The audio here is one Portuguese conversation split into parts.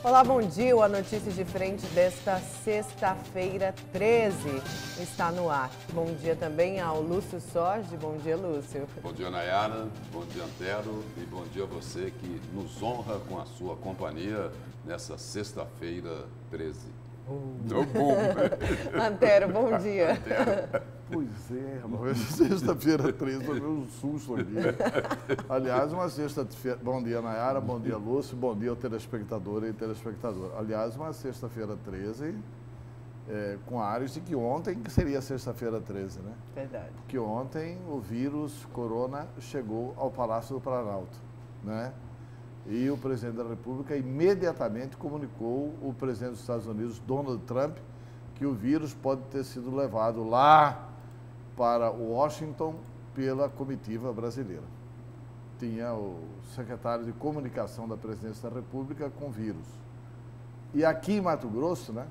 Olá, bom dia. A notícia de frente desta sexta-feira 13 está no ar. Bom dia também ao Lúcio Sorge. Bom dia, Lúcio. Bom dia, Nayara. Bom dia, Antero. E bom dia a você que nos honra com a sua companhia nessa sexta-feira 13. Antero, bom dia. Antero. Pois é, rapaz, sexta-feira 13, eu um susto aqui. Aliás, uma sexta-feira... Bom dia, Nayara, bom dia, Lúcio, bom dia ao telespectador e telespectadora. Aliás, uma sexta-feira 13, com áreas de que ontem que seria sexta-feira 13, né? Verdade. Que ontem o vírus corona chegou ao Palácio do Planalto, né? E o presidente da República imediatamente comunicou o presidente dos Estados Unidos, Donald Trump, que o vírus pode ter sido levado lá para Washington pela comitiva brasileira. Tinha o secretário de comunicação da presidência da República com vírus. E aqui em Mato Grosso, né,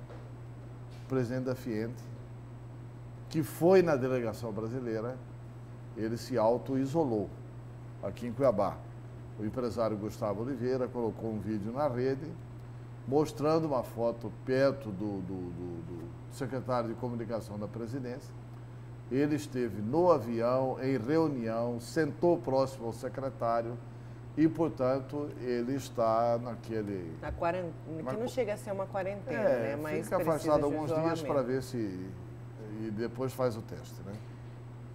o presidente da Fiente, que foi na delegação brasileira, ele se auto-isolou aqui em Cuiabá. O empresário Gustavo Oliveira colocou um vídeo na rede mostrando uma foto perto do secretário de comunicação da presidência. Ele esteve no avião, em reunião, sentou próximo ao secretário e, portanto, ele está naquele... Na quarentena, que não chega a ser uma quarentena, né? Mas fica afastado alguns dias para ver se... E depois faz o teste, né?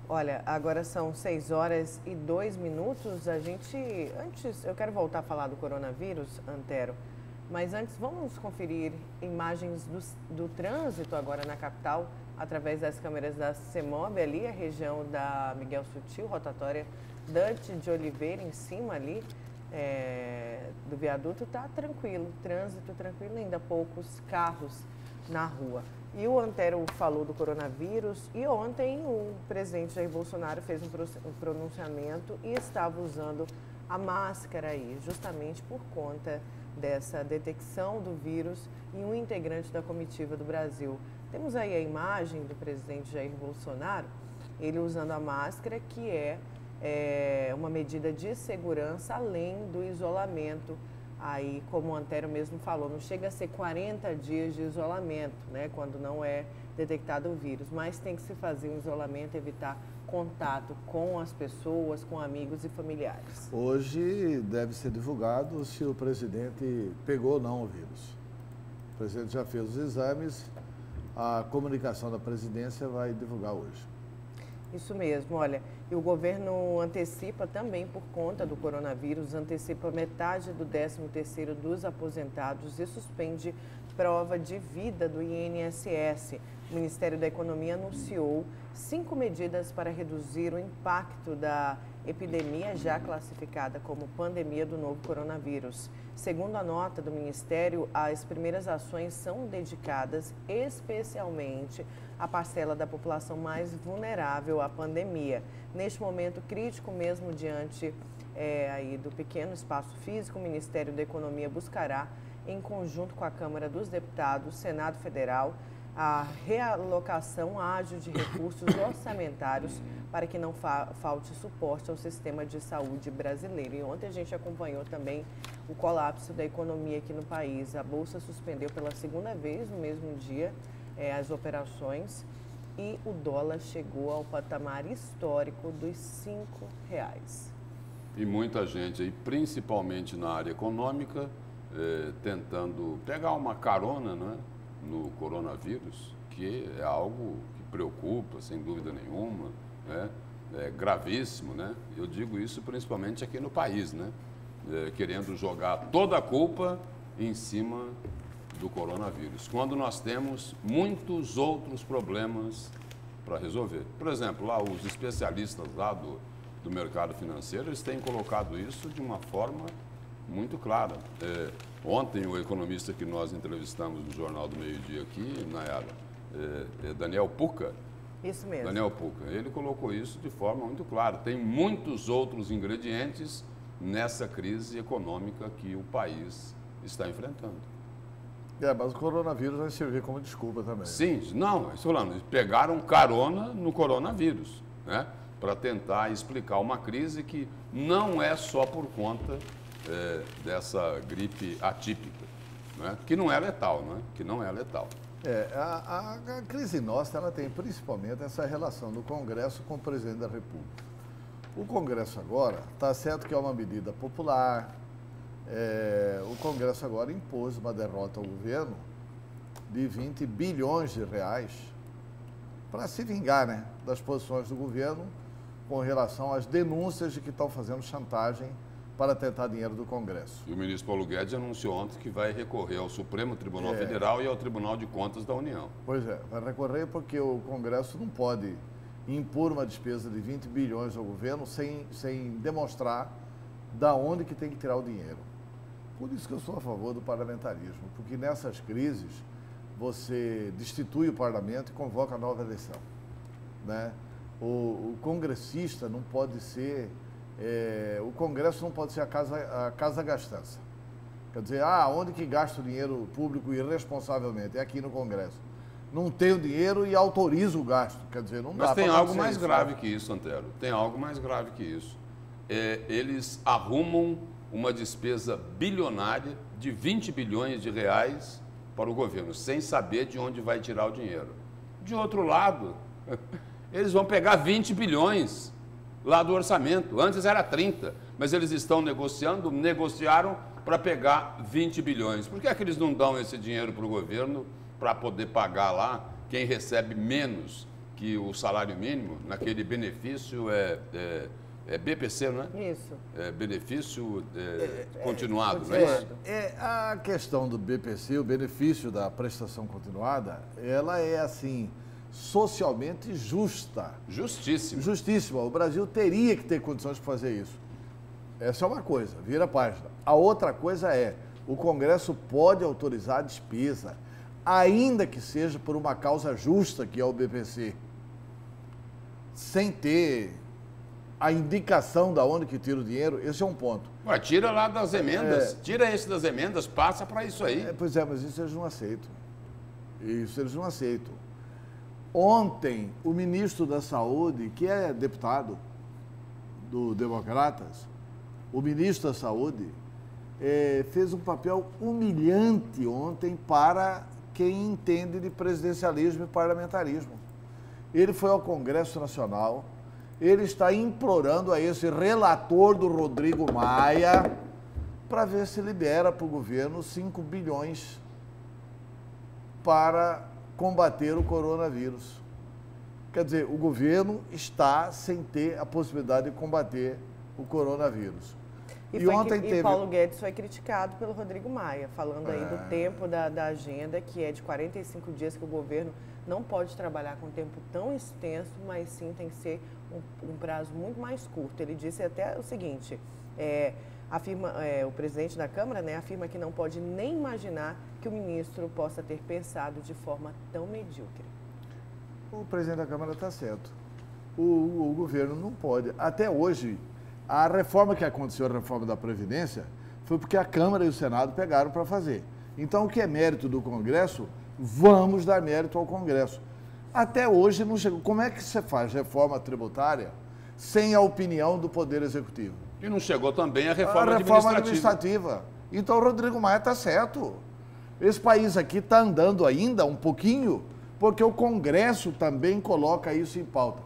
Olha, agora são 6h02. Antes, eu quero voltar a falar do coronavírus, Antero, mas antes vamos conferir imagens do trânsito agora na capital, através das câmeras da CEMOB, ali, a região da Miguel Sutil, rotatória Dante de Oliveira, em cima ali do viaduto, está tranquilo, trânsito tranquilo, ainda poucos carros na rua. E o Antero falou do coronavírus e ontem o presidente Jair Bolsonaro fez um pronunciamento e estava usando a máscara aí, justamente por conta dessa detecção do vírus em um integrante da comitiva do Brasil. Temos aí a imagem do presidente Jair Bolsonaro, ele usando a máscara, que é uma medida de segurança além do isolamento. Aí, como o Antero mesmo falou, não chega a ser 40 dias de isolamento, né, quando não é detectado o vírus, mas tem que se fazer um isolamento, evitar contato com as pessoas, com amigos e familiares. Hoje deve ser divulgado se o presidente pegou ou não o vírus. O presidente já fez os exames, a comunicação da presidência vai divulgar hoje. Isso mesmo, olha, e o governo antecipa também, por conta do coronavírus, antecipa metade do 13º dos aposentados e suspende prova de vida do INSS. O Ministério da Economia anunciou 5 medidas para reduzir o impacto da epidemia já classificada como pandemia do novo coronavírus. Segundo a nota do Ministério, as primeiras ações são dedicadas especialmente à parcela da população mais vulnerável à pandemia. Neste momento crítico, mesmo diante aí do pequeno espaço físico, o Ministério da Economia buscará, em conjunto com a Câmara dos Deputados, Senado Federal, a realocação ágil de recursos orçamentários para que não falte suporte ao sistema de saúde brasileiro. E ontem a gente acompanhou também o colapso da economia aqui no país. A Bolsa suspendeu pela segunda vez no mesmo dia as operações e o dólar chegou ao patamar histórico dos R$5. E muita gente aí, principalmente na área econômica, tentando pegar uma carona, não é, no coronavírus, que é algo que preocupa, sem dúvida nenhuma, né? É gravíssimo, né? Eu digo isso principalmente aqui no país, né? Querendo jogar toda a culpa em cima do coronavírus, quando nós temos muitos outros problemas para resolver. Por exemplo, lá os especialistas lá do mercado financeiro, eles têm colocado isso de uma forma muito clara. Ontem, o economista que nós entrevistamos no Jornal do Meio-Dia aqui, Nayara, Daniel Pucca. Isso mesmo. Daniel Pucca, ele colocou isso de forma muito clara. Tem muitos outros ingredientes nessa crise econômica que o país está enfrentando. Mas o coronavírus vai servir como desculpa também. Sim, não, estou falando, eles pegaram carona no coronavírus, né? Para tentar explicar uma crise que não é só por conta dessa gripe atípica, né? Que não é letal, né? Que não é letal. A crise nossa, ela tem principalmente essa relação do Congresso com o presidente da República. O Congresso agora, está certo que é uma medida popular, o Congresso agora impôs uma derrota ao governo de 20 bilhões de reais para se vingar, né, das posições do governo com relação às denúncias de que estão fazendo chantagem para tentar dinheiro do Congresso. E o ministro Paulo Guedes anunciou ontem que vai recorrer ao Supremo Tribunal Federal e ao Tribunal de Contas da União. Pois é, vai recorrer porque o Congresso não pode impor uma despesa de 20 bilhões ao governo sem demonstrar da onde que tem que tirar o dinheiro. Por isso que eu sou a favor do parlamentarismo, porque nessas crises você destitui o parlamento e convoca a nova eleição, né? O congressista não pode ser... o Congresso não pode ser a casa gastança. Quer dizer, onde que gasta o dinheiro público irresponsavelmente? É aqui no Congresso. Não tem o dinheiro e autoriza o gasto. Quer dizer, não dá. Mas tem algo mais grave que isso, Antero. Tem algo mais grave que isso. Eles arrumam uma despesa bilionária de 20 bilhões de reais para o governo, sem saber de onde vai tirar o dinheiro. De outro lado, eles vão pegar 20 bilhões lá do orçamento. Antes era 30, mas eles estão negociaram para pegar 20 bilhões. Por que é que eles não dão esse dinheiro para o governo para poder pagar lá quem recebe menos que o salário mínimo, naquele benefício BPC, não é? Isso. Benefício continuado, não é isso? A questão do BPC, o benefício da prestação continuada, ela é assim, socialmente justa. Justíssima. Justíssima. O Brasil teria que ter condições de fazer isso. Essa é uma coisa, vira a página. A outra coisa o Congresso pode autorizar a despesa, ainda que seja por uma causa justa, que é o BPC, sem ter a indicação da onde que tira o dinheiro. Esse é um ponto. Ué, tira lá das emendas, tira esse das emendas, passa para isso aí. Pois é, mas isso eles não aceitam. Isso eles não aceitam. Ontem, o ministro da Saúde, que é deputado do Democratas, o ministro da Saúde, fez um papel humilhante ontem para quem entende de presidencialismo e parlamentarismo. Ele foi ao Congresso Nacional, ele está implorando a esse relator do Rodrigo Maia para ver se libera para o governo 5 bilhões para combater o coronavírus. Quer dizer, o governo está sem ter a possibilidade de combater o coronavírus. E Paulo Guedes foi criticado pelo Rodrigo Maia, falando aí do tempo da agenda, que é de 45 dias, que o governo não pode trabalhar com um tempo tão extenso, mas sim tem que ser um prazo muito mais curto. Ele disse até o seguinte, o presidente da Câmara, né, afirma que não pode nem imaginar que o ministro possa ter pensado de forma tão medíocre. O presidente da Câmara está certo. O governo não pode. Até hoje, a reforma que aconteceu, a reforma da Previdência, foi porque a Câmara e o Senado pegaram para fazer. Então, o que é mérito do Congresso, vamos dar mérito ao Congresso. Até hoje não chegou. Como é que você faz reforma tributária sem a opinião do Poder Executivo? E não chegou também a reforma administrativa. Então, o Rodrigo Maia está certo. Esse país aqui está andando ainda um pouquinho, porque o Congresso também coloca isso em pauta.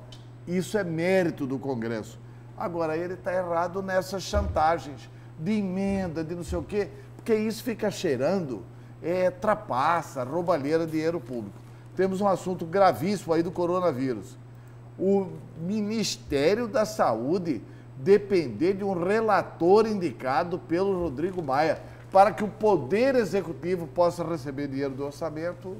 Isso é mérito do Congresso. Agora, ele está errado nessas chantagens de emenda, de não sei o quê, porque isso fica cheirando trapaça, roubalheira de dinheiro público. Temos um assunto gravíssimo aí do coronavírus. O Ministério da Saúde depender de um relator indicado pelo Rodrigo Maia para que o Poder Executivo possa receber dinheiro do orçamento,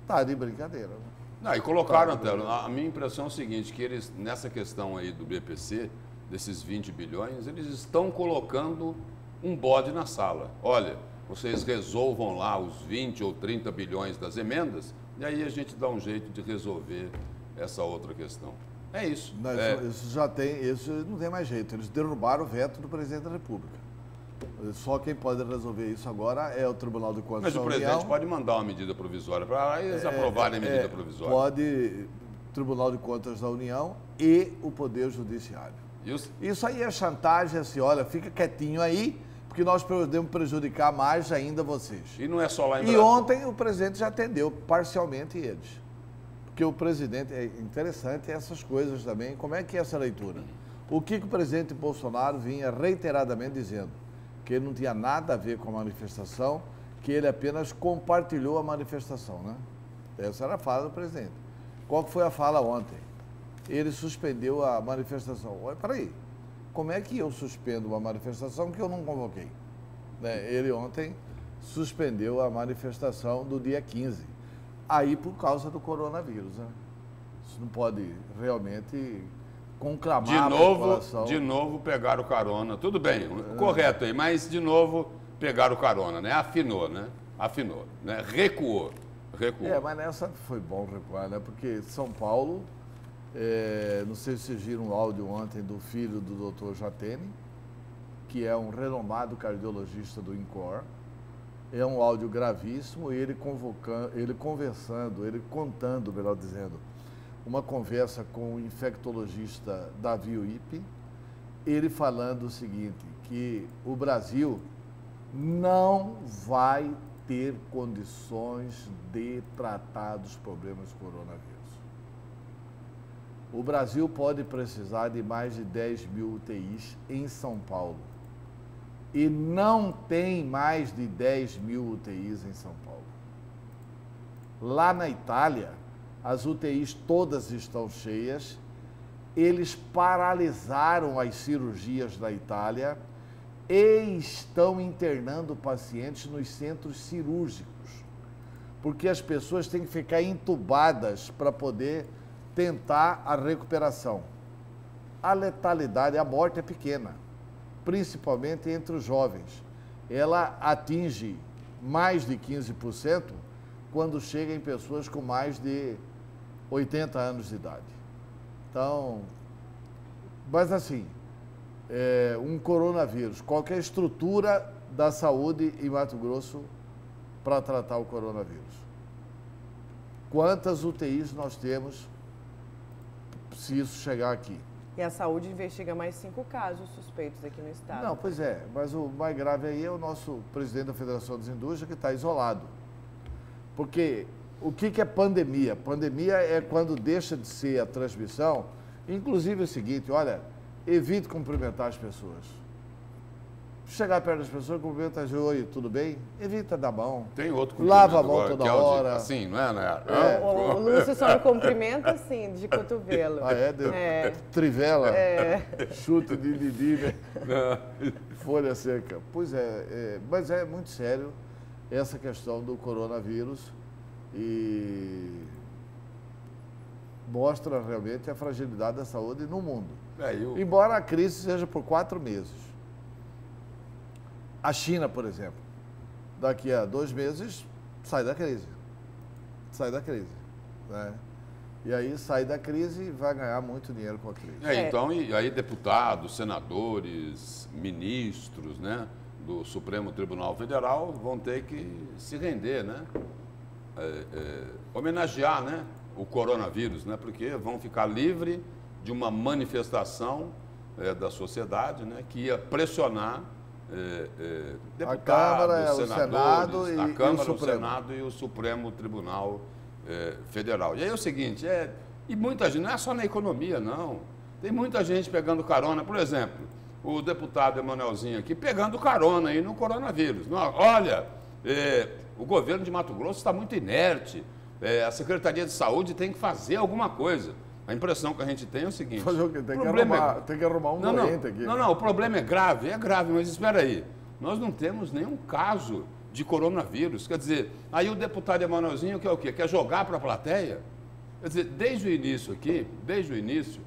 tá de brincadeira. Né? Não, e colocaram, Antero, a minha impressão é o seguinte, que eles, nessa questão aí do BPC, desses 20 bilhões, eles estão colocando um bode na sala. Olha, vocês resolvam lá os 20 ou 30 bilhões das emendas, e aí a gente dá um jeito de resolver essa outra questão. É isso. Não, isso não tem mais jeito. Eles derrubaram o veto do presidente da República. Só quem pode resolver isso agora é o Tribunal de Contas da União. Mas o presidente pode mandar uma medida provisória para eles aprovarem a medida provisória. Pode Tribunal de Contas da União e o Poder Judiciário. Isso aí é chantagem, assim, olha, fica quietinho aí, porque nós podemos prejudicar mais ainda vocês. E não é só lá em E Brasília. ontem o presidente já atendeu parcialmente eles. Porque o presidente, é interessante essas coisas também, como é que é essa leitura? O que o presidente Bolsonaro vinha reiteradamente dizendo? Que ele não tinha nada a ver com a manifestação, que ele apenas compartilhou a manifestação, né? Essa era a fala do presidente. Qual que foi a fala ontem? Ele suspendeu a manifestação. Olha, peraí, como é que eu suspendo uma manifestação que eu não convoquei? Né? Ele ontem suspendeu a manifestação do dia 15. Aí por causa do coronavírus, né? Isso não pode realmente conclamar a população. De novo pegaram carona. Tudo bem, correto aí, mas de novo pegaram carona, né? Afinou, né? Afinou, né? Recuou. Mas nessa foi bom recuar, né? Porque São Paulo, não sei se vocês viram um áudio ontem do filho do Dr. Jatene, que é um renomado cardiologista do INCOR. É um áudio gravíssimo, ele contando, melhor dizendo, uma conversa com o infectologista Davi Uip, ele falando o seguinte, que o Brasil não vai ter condições de tratar dos problemas do coronavírus. O Brasil pode precisar de mais de 10 mil UTIs em São Paulo. E não tem mais de 10 mil UTIs em São Paulo. Lá na Itália, as UTIs todas estão cheias, eles paralisaram as cirurgias da Itália e estão internando pacientes nos centros cirúrgicos, porque as pessoas têm que ficar entubadas para poder tentar a recuperação. A letalidade, a morte é pequena, principalmente entre os jovens. Ela atinge mais de 15% quando chega em pessoas com mais de 80 anos de idade. Então, mas assim, um coronavírus, qualquer estrutura da saúde em Mato Grosso para tratar o coronavírus. Quantas UTIs nós temos se isso chegar aqui? E a saúde investiga mais 5 casos suspeitos aqui no estado. Não, pois é, mas o mais grave aí é o nosso presidente da Federação das Indústrias, que está isolado. Porque o que é pandemia? Pandemia é quando deixa de ser a transmissão, inclusive é o seguinte, olha, evite cumprimentar as pessoas. Chegar perto das pessoas, cumprimenta, oi, tudo bem? Evita dar mão. Tem outro lava a mão agora, toda hora. Assim, não é, né? O Lúcio só me cumprimenta assim, de cotovelo. Ah, trivela, chute de Didi, né? Folha seca. Pois mas é muito sério essa questão do coronavírus e mostra realmente a fragilidade da saúde no mundo. Embora a crise seja por 4 meses. A China, por exemplo, daqui a 2 meses sai da crise. Sai da crise, né? E aí sai da crise e vai ganhar muito dinheiro com a crise. Então, e aí deputados, senadores, ministros, né, do Supremo Tribunal Federal vão ter que se render, né? Homenagear, né, o coronavírus, né? Porque vão ficar livres de uma manifestação da sociedade, né, que ia pressionar deputados, senadores, a Câmara, o Senado e o Supremo Tribunal Federal. E aí é o seguinte, e muita gente, não é só na economia, não. Tem muita gente pegando carona, por exemplo, o deputado Emanuelzinho aqui pegando carona aí no coronavírus. Olha, o governo de Mato Grosso está muito inerte, a Secretaria de Saúde tem que fazer alguma coisa. A impressão que a gente tem é o seguinte... Fazer o quê? Tem que arrumar um doente aqui. Não, o problema é grave, mas espera aí. Nós não temos nenhum caso de coronavírus. Quer dizer, aí o deputado Emanuelzinho quer o quê? Quer jogar para a plateia? Quer dizer, desde o início,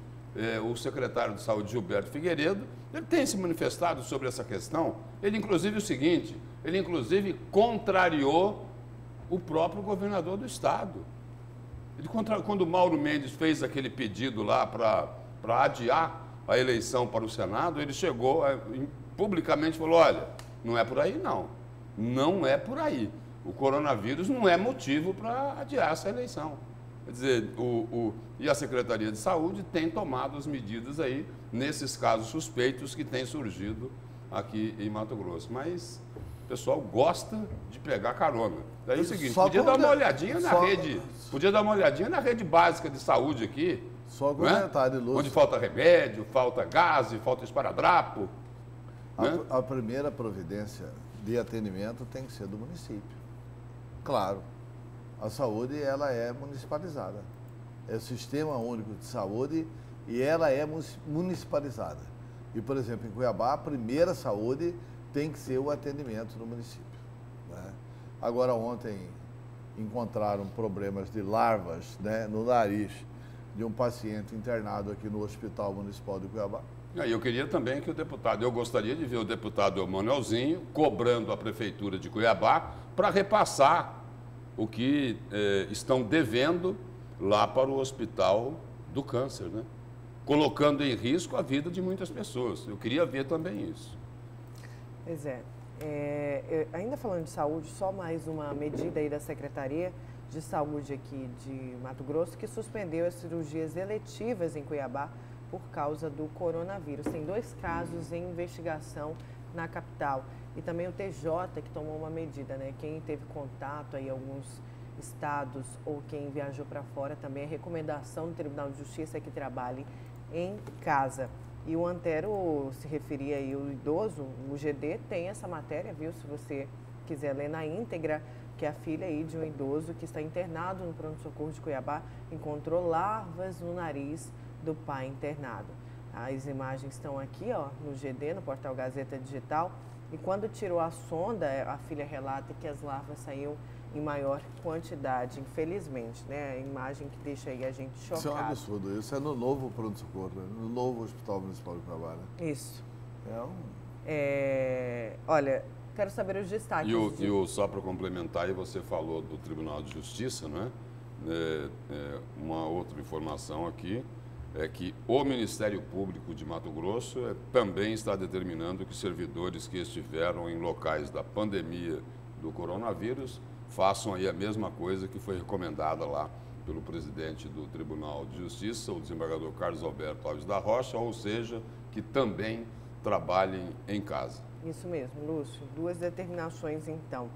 o secretário de Saúde, Gilberto Figueiredo, ele tem se manifestado sobre essa questão. Ele, inclusive, contrariou o próprio governador do estado. Quando o Mauro Mendes fez aquele pedido lá para adiar a eleição para o Senado, ele chegou publicamente falou, olha, não é por aí não, não é por aí. O coronavírus não é motivo para adiar essa eleição. Quer dizer, e a Secretaria de Saúde tem tomado as medidas aí, nesses casos suspeitos que têm surgido aqui em Mato Grosso. Mas o pessoal gosta de pegar carona. Daí é o seguinte, Só podia dar uma quando- olhadinha na só- rede, podia dar uma olhadinha na rede básica de saúde aqui. Só não é? comentário, Lúcio. Onde falta remédio, falta gás, falta esparadrapo. Né? A primeira providência de atendimento tem que ser do município. Claro, a saúde ela é municipalizada. É o Sistema Único de Saúde e ela é municipalizada. E, por exemplo, em Cuiabá, a primeira saúde tem que ser o atendimento no município. Né? Agora, ontem encontraram problemas de larvas, né, no nariz de um paciente internado aqui no Hospital Municipal de Cuiabá. E eu queria também que eu gostaria de ver o deputado Manuelzinho cobrando a Prefeitura de Cuiabá para repassar o que estão devendo lá para o Hospital do Câncer, né? Colocando em risco a vida de muitas pessoas. Eu queria ver também isso. Pois é. Ainda falando de saúde, só mais uma medida aí da Secretaria de Saúde aqui de Mato Grosso, que suspendeu as cirurgias eletivas em Cuiabá por causa do coronavírus. Tem 2 casos em investigação na capital. E também o TJ que tomou uma medida, né? Quem teve contato aí em alguns estados ou quem viajou para fora, também é recomendação do Tribunal de Justiça que trabalhe em casa. E o Antero se referia aí ao idoso, o GD tem essa matéria, viu? Se você quiser ler na íntegra, que é a filha aí de um idoso que está internado no pronto-socorro de Cuiabá, encontrou larvas no nariz do pai internado. As imagens estão aqui, ó, no GD, no portal Gazeta Digital, e quando tirou a sonda, a filha relata que as larvas saíam em maior quantidade, infelizmente, né? A imagem que deixa aí a gente chocado. Isso é um absurdo. Isso é no novo pronto-socorro, né? No novo Hospital Municipal de Cuiabá, né? Isso. É um... Olha, quero saber os destaques. Só para complementar, aí você falou do Tribunal de Justiça, né? Uma outra informação aqui é que o Ministério Público de Mato Grosso também está determinando que servidores que estiveram em locais da pandemia do coronavírus façam aí a mesma coisa que foi recomendada lá pelo presidente do Tribunal de Justiça, o desembargador Carlos Alberto Alves da Rocha, ou seja, que também trabalhem em casa. Isso mesmo, Lúcio. 2 determinações, então.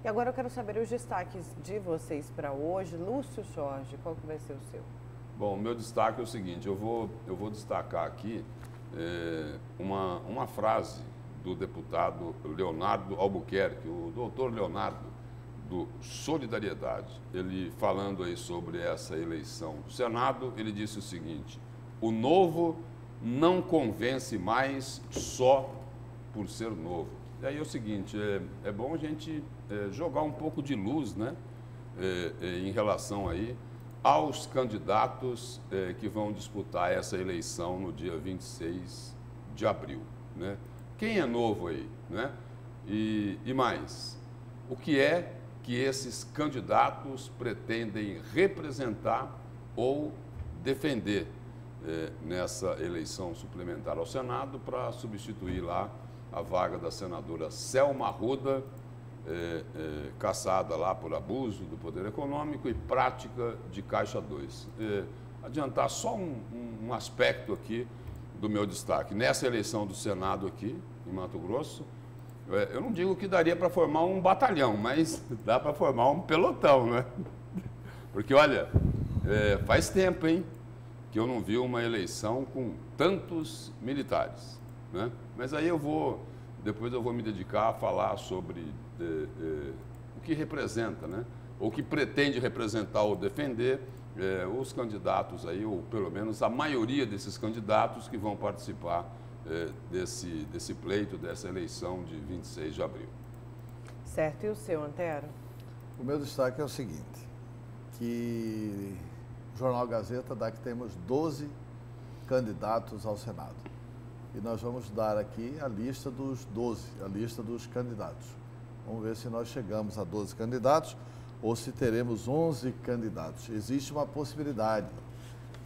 E agora eu quero saber os destaques de vocês para hoje. Lúcio Jorge, qual que vai ser o seu? Bom, o meu destaque é o seguinte, eu vou destacar aqui uma frase do deputado Leonardo Albuquerque, o doutor Leonardo, do Solidariedade. Ele falando aí sobre essa eleição do Senado, ele disse o seguinte: o novo não convence mais só por ser novo. E aí é o seguinte, é bom a gente jogar um pouco de luz, né, em relação aí aos candidatos que vão disputar essa eleição no dia 26 de abril, né? Quem é novo aí, né? E mais, o que é que esses candidatos pretendem representar ou defender nessa eleição suplementar ao Senado para substituir lá a vaga da senadora Selma Arruda, caçada lá por abuso do poder econômico e prática de Caixa 2. Adiantar só um aspecto aqui do meu destaque. Nessa eleição do Senado aqui, em Mato Grosso, eu não digo que daria para formar um batalhão, mas dá para formar um pelotão, né? Porque, olha, faz tempo, hein, que eu não vi uma eleição com tantos militares, né? Mas aí depois eu vou me dedicar a falar sobre o que representa, né? Ou que pretende representar ou defender os candidatos aí, ou pelo menos a maioria desses candidatos que vão participar desse pleito, dessa eleição de 26 de abril. Certo. E o seu, Antero? O meu destaque é o seguinte, que o Jornal Gazeta dá que temos 12 candidatos ao Senado. E nós vamos dar aqui a lista dos 12, a lista dos candidatos. Vamos ver se nós chegamos a 12 candidatos ou se teremos 11 candidatos. Existe uma possibilidade,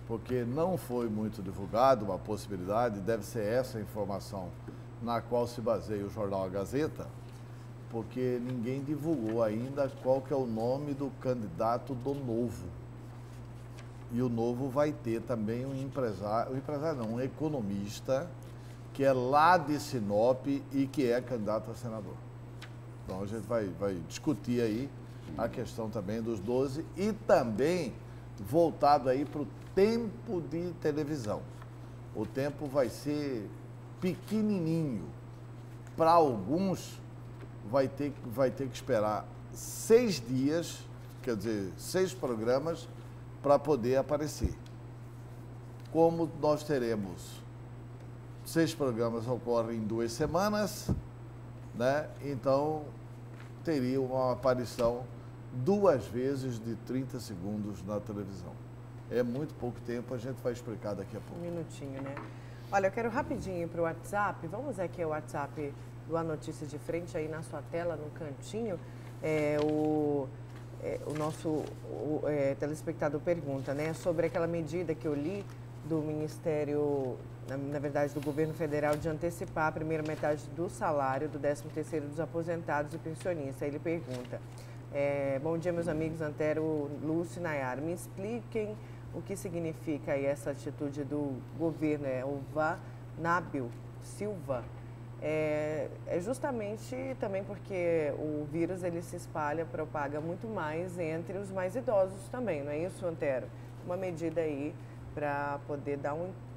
porque não foi muito divulgado, uma possibilidade, deve ser essa a informação na qual se baseia o Jornal Gazeta, porque ninguém divulgou ainda qual que é o nome do candidato do Novo. E o Novo vai ter também um economista, que é lá de Sinop e que é candidato a senador. Então a gente vai discutir aí a questão também dos 12 e também voltado aí para o tempo de televisão. O tempo vai ser pequenininho. Para alguns, vai ter que esperar 6 dias, quer dizer, 6 programas, para poder aparecer. Como nós teremos 6 programas ocorrem em 2 semanas, né? Então teria uma aparição 2 vezes de 30 segundos na televisão. É muito pouco tempo, a gente vai explicar daqui a pouco. Um minutinho, né? Olha, eu quero rapidinho para o WhatsApp. Vamos aqui ao WhatsApp do A Notícia de Frente, aí na sua tela, no cantinho. O nosso telespectador pergunta, né, sobre aquela medida que eu li do Ministério, na verdade, do Governo Federal, de antecipar a primeira metade do salário do 13º dos aposentados e pensionistas. Aí ele pergunta, bom dia, meus amigos Antero, Lúcio e Nayara, me expliquem o que significa aí essa atitude do governo, o Vanábil Silva. É justamente também porque o vírus ele se espalha, propaga muito mais entre os mais idosos também, não é isso, Antero? Uma medida aí para poder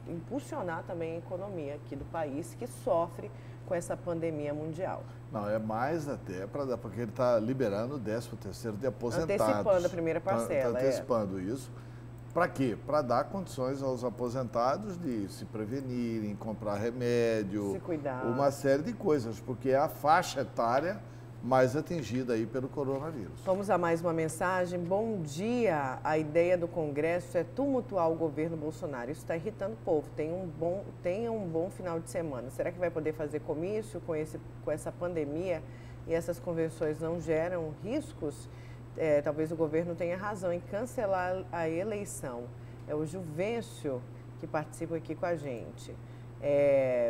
impulsionar também a economia aqui do país, que sofre com essa pandemia mundial. Não, é mais até porque ele está liberando o 13º de aposentados. Antecipando a primeira parcela. Está antecipando isso. Para quê? Para dar condições aos aposentados de se prevenirem, comprar remédio, se cuidar, uma série de coisas, porque é a faixa etária mais atingida aí pelo coronavírus. Vamos a mais uma mensagem. Bom dia. A ideia do Congresso é tumultuar o governo Bolsonaro. Isso está irritando o povo. Tenha um bom final de semana. Será que vai poder fazer comício com essa pandemia e essas convenções não geram riscos? Talvez o governo tenha razão em cancelar a eleição. É o Juvencio que participa aqui com a gente.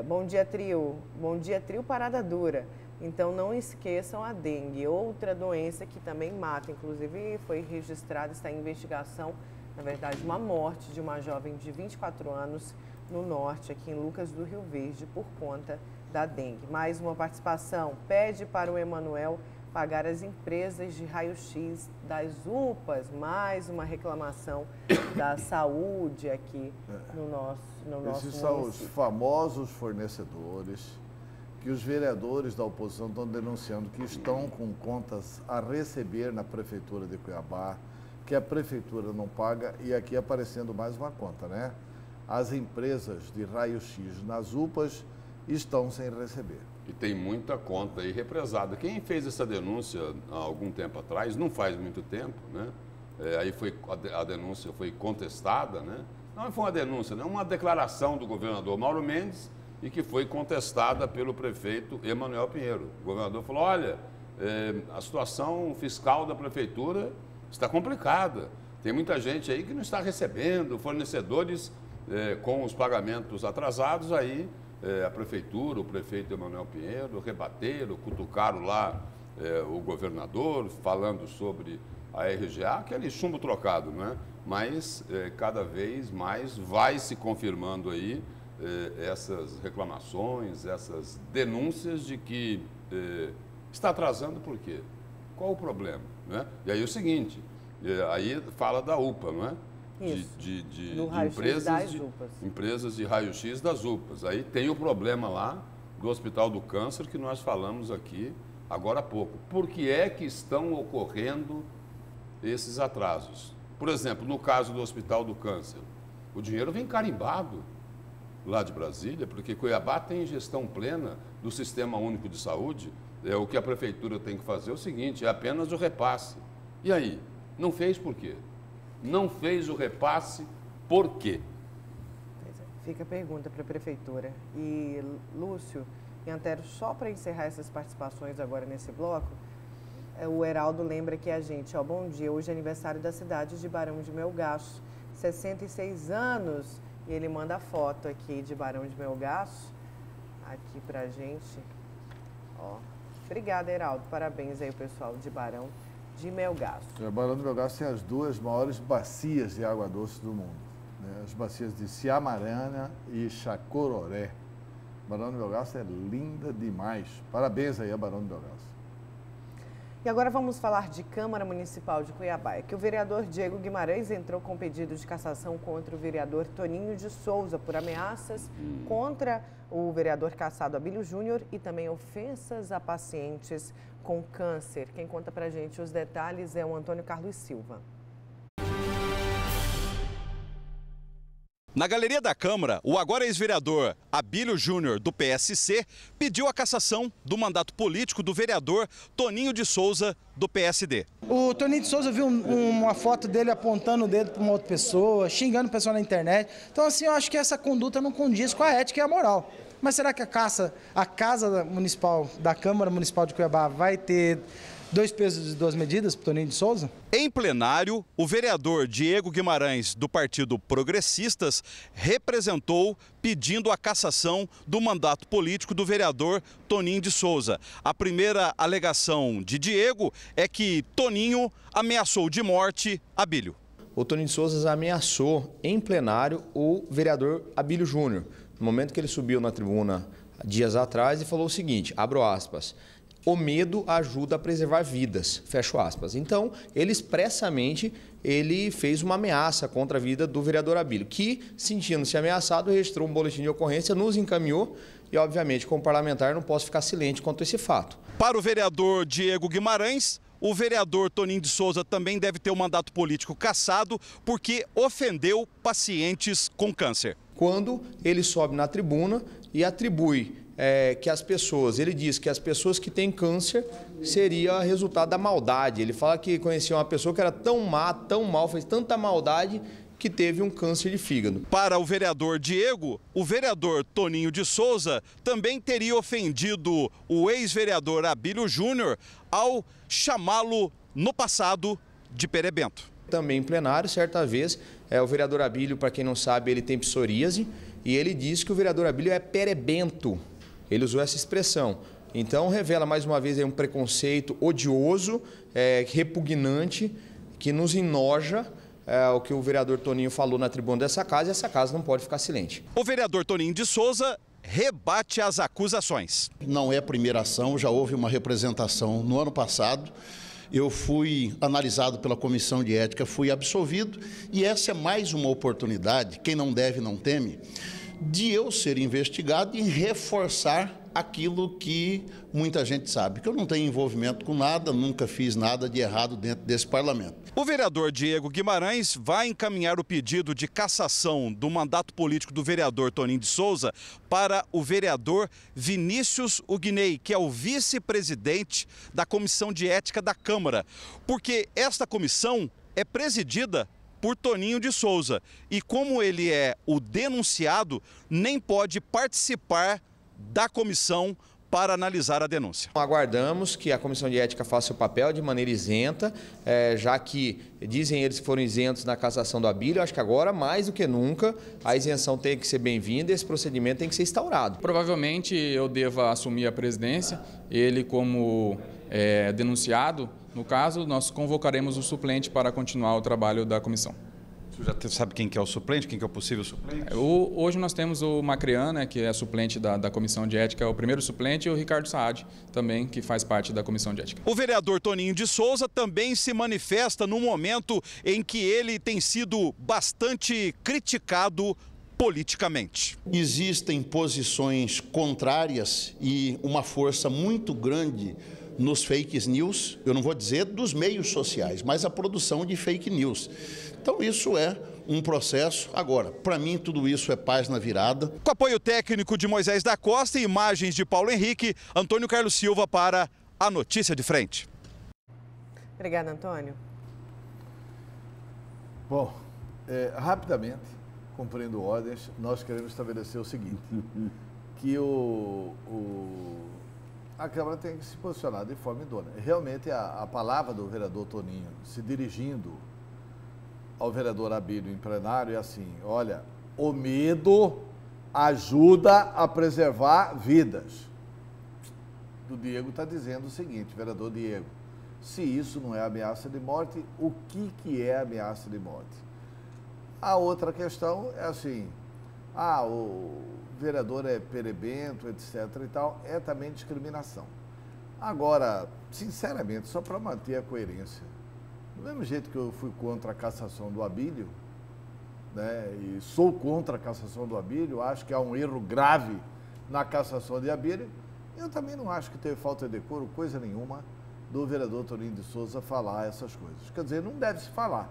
Bom dia, trio. Bom dia, trio Parada Dura. Então, não esqueçam a dengue, outra doença que também mata. Inclusive, foi registrada, está em investigação, na verdade, uma morte de uma jovem de 24 anos no norte, aqui em Lucas do Rio Verde, por conta da dengue. Mais uma participação. Pede para o Emanuel pagar as empresas de raio-x das UPAs, mais uma reclamação da saúde aqui no nosso município. Esses são os famosos fornecedores que os vereadores da oposição estão denunciando que estão com contas a receber na Prefeitura de Cuiabá, que a Prefeitura não paga, e aqui aparecendo mais uma conta, né? As empresas de raio-x nas UPAs estão sem receber. E tem muita conta aí represada. Quem fez essa denúncia há algum tempo atrás, não faz muito tempo, né? Aí a denúncia foi contestada, né? Não foi uma denúncia, né? Uma declaração do governador Mauro Mendes e que foi contestada pelo prefeito Emanuel Pinheiro. O governador falou, olha, a situação fiscal da prefeitura está complicada. Tem muita gente aí que não está recebendo, fornecedores com os pagamentos atrasados aí. A prefeitura, o prefeito Emanuel Pinheiro, rebateram, cutucaram lá o governador, falando sobre a RGA, aquele chumbo trocado, né? Mas cada vez mais vai se confirmando aí essas reclamações, essas denúncias de que está atrasando por quê? Qual o problema? Né? E aí o seguinte, aí fala da UPA, não é? De empresas de raio-x das UPAs. Aí tem o problema lá do Hospital do Câncer que nós falamos aqui agora há pouco. Por que é que estão ocorrendo esses atrasos? Por exemplo, no caso do Hospital do Câncer, o dinheiro vem carimbado lá de Brasília, porque Cuiabá tem gestão plena do Sistema Único de Saúde. O que a Prefeitura tem que fazer é o seguinte, é apenas o repasse. E aí? Não fez por quê? Não fez o repasse, por quê? Fica a pergunta para a Prefeitura. E, Lúcio e Antero, só para encerrar essas participações agora nesse bloco, o Heraldo lembra que a gente, bom dia, hoje é aniversário da cidade de Barão de Melgaço, 66 anos, e ele manda a foto aqui de Barão de Melgaço, aqui para a gente. Obrigada, Heraldo, parabéns aí, pessoal de Barão de Melgaço. O Barão de Melgaço tem as 2 maiores bacias de água doce do mundo, né? As bacias de Ciamarana e Chacororé. Barão de Melgaço é linda demais. Parabéns aí a Barão de Melgaço. E agora vamos falar de Câmara Municipal de Cuiabá, que o vereador Diego Guimarães entrou com pedido de cassação contra o vereador Toninho de Souza por ameaças contra o vereador cassado Abílio Júnior e também ofensas a pacientes com câncer. Quem conta pra gente os detalhes é o Antônio Carlos Silva. Na galeria da Câmara, o agora ex-vereador Abílio Júnior, do PSC, pediu a cassação do mandato político do vereador Toninho de Souza, do PSD. O Toninho de Souza viu uma foto dele apontando o dedo para uma outra pessoa, xingando o pessoal na internet. Então, assim, eu acho que essa conduta não condiz com a ética e a moral. Mas será que a Casa Municipal da Câmara Municipal de Cuiabá vai ter 2 pesos e 2 medidas para o Toninho de Souza? Em plenário, o vereador Diego Guimarães, do Partido Progressistas, representou pedindo a cassação do mandato político do vereador Toninho de Souza. A primeira alegação de Diego é que Toninho ameaçou de morte Abílio. O Toninho de Souza ameaçou em plenário o vereador Abílio Júnior, no momento que ele subiu na tribuna dias atrás e falou o seguinte, abro aspas, o medo ajuda a preservar vidas, fecho aspas. Então, ele expressamente fez uma ameaça contra a vida do vereador Abílio, que, sentindo-se ameaçado, registrou um boletim de ocorrência, nos encaminhou e, obviamente, como parlamentar, não posso ficar silente quanto a esse fato. Para o vereador Diego Guimarães, o vereador Toninho de Souza também deve ter o mandato político cassado porque ofendeu pacientes com câncer. Quando ele sobe na tribuna e atribui que as pessoas, ele diz que as pessoas que têm câncer seria resultado da maldade. Ele fala que conhecia uma pessoa que era tão má, tão mal, fez tanta maldade que teve um câncer de fígado. Para o vereador Diego, o vereador Toninho de Souza também teria ofendido o ex-vereador Abílio Júnior ao chamá-lo no passado de perebento. Também em plenário, certa vez, o vereador Abílio, para quem não sabe, ele tem psoríase e ele disse que o vereador Abílio é perebento. Ele usou essa expressão. Então, revela mais uma vez um preconceito odioso, repugnante, que nos enoja o que o vereador Toninho falou na tribuna dessa casa, e essa casa não pode ficar silente. O vereador Toninho de Souza rebate as acusações. Não é a primeira ação, já houve uma representação no ano passado. Eu fui analisado pela Comissão de Ética, fui absolvido, e essa é mais uma oportunidade, quem não deve não teme, de eu ser investigado e reforçar aquilo que muita gente sabe, que eu não tenho envolvimento com nada, nunca fiz nada de errado dentro desse parlamento. O vereador Diego Guimarães vai encaminhar o pedido de cassação do mandato político do vereador Toninho de Souza para o vereador Vinícius Ugnei, que é o vice-presidente da Comissão de Ética da Câmara, porque esta comissão é presidida por Toninho de Souza e, como ele é o denunciado, nem pode participar da comissão para analisar a denúncia. Aguardamos que a Comissão de Ética faça o papel de maneira isenta, já que dizem eles que foram isentos na cassação do Abílio. Acho que agora, mais do que nunca, a isenção tem que ser bem-vinda e esse procedimento tem que ser instaurado. Provavelmente eu deva assumir a presidência, ele como denunciado. No caso, nós convocaremos o suplente para continuar o trabalho da comissão. Você já sabe quem que é o suplente, quem que é o possível suplente? Hoje nós temos o Macrean, que é suplente da Comissão de Ética, é o primeiro suplente, e o Ricardo Saad, também, que faz parte da Comissão de Ética. O vereador Toninho de Souza também se manifesta no momento em que ele tem sido bastante criticado politicamente. Existem posições contrárias e uma força muito grande nos fake news, eu não vou dizer dos meios sociais, mas a produção de fake news. Então isso é um processo. Agora, para mim tudo isso é paz na virada. Com apoio técnico de Moisés da Costa e imagens de Paulo Henrique, Antônio Carlos Silva para a Notícia de Frente. Obrigada, Antônio. Bom, rapidamente, cumprindo ordens, nós queremos estabelecer o seguinte, que a Câmara tem que se posicionar de forma idônea. Realmente, a palavra do vereador Toninho, se dirigindo ao vereador Abílio em plenário, é assim, olha, o medo ajuda a preservar vidas. O Diego está dizendo o seguinte, vereador Diego, se isso não é ameaça de morte, o que é ameaça de morte? A outra questão é assim, o vereador é perebento, etc. e tal, é também discriminação. Agora, sinceramente, só para manter a coerência, do mesmo jeito que eu fui contra a cassação do Abílio, né, e sou contra a cassação do Abílio, acho que há um erro grave na cassação de Abílio, eu também não acho que teve falta de decoro, coisa nenhuma, do vereador Toninho de Souza falar essas coisas. Quer dizer, não deve se falar.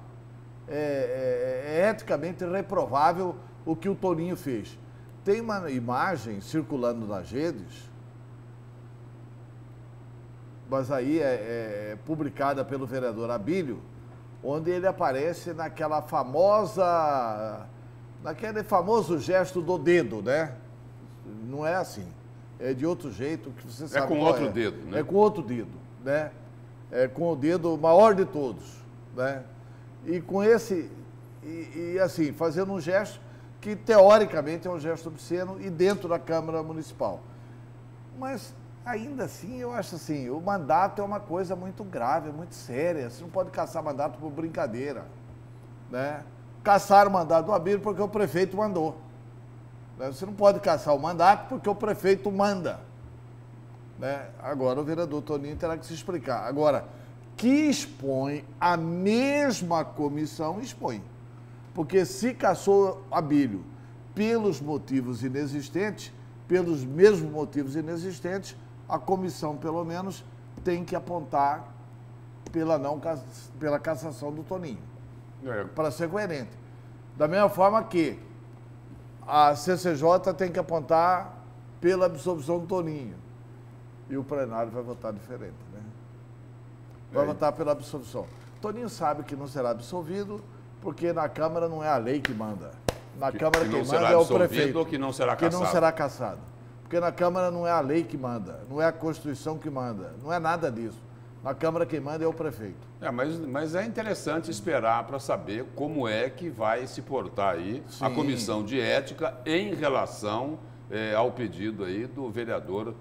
É eticamente reprovável o que o Toninho fez. Tem uma imagem circulando nas redes, mas aí é publicada pelo vereador Abílio, onde ele aparece naquele famoso gesto do dedo, né? Não é assim. É de outro jeito, que você sabe. É com outro dedo, né? É com outro dedo, né? É com o dedo maior de todos, né? E com esse, assim, fazendo um gesto que teoricamente é um gesto obsceno e dentro da Câmara Municipal. Mas ainda assim, eu acho assim, o mandato é uma coisa muito grave, muito séria. Você não pode caçar mandato por brincadeira, né? Caçar o mandato do Abílio porque o prefeito mandou. Né? Você não pode caçar o mandato porque o prefeito manda. Né? Agora o vereador Toninho terá que se explicar. Agora, que expõe a mesma comissão, expõe. Porque se caçou Abílio pelos motivos inexistentes, pelos mesmos motivos inexistentes, a comissão, pelo menos, tem que apontar pela cassação do Toninho. Para ser coerente. Da mesma forma que a CCJ tem que apontar pela absolvição do Toninho. E o plenário vai votar diferente, né? Vai votar pela absolvição. Toninho sabe que não será absolvido, porque na Câmara não é a lei que manda. Na Câmara quem manda é o prefeito. Ou que não será cassado. Que não será cassado. Porque na Câmara não é a lei que manda, não é a Constituição que manda, não é nada disso. Na Câmara quem manda é o prefeito. Mas é interessante esperar para saber como é que vai se portar aí a Comissão de Ética em relação ao pedido aí do vereador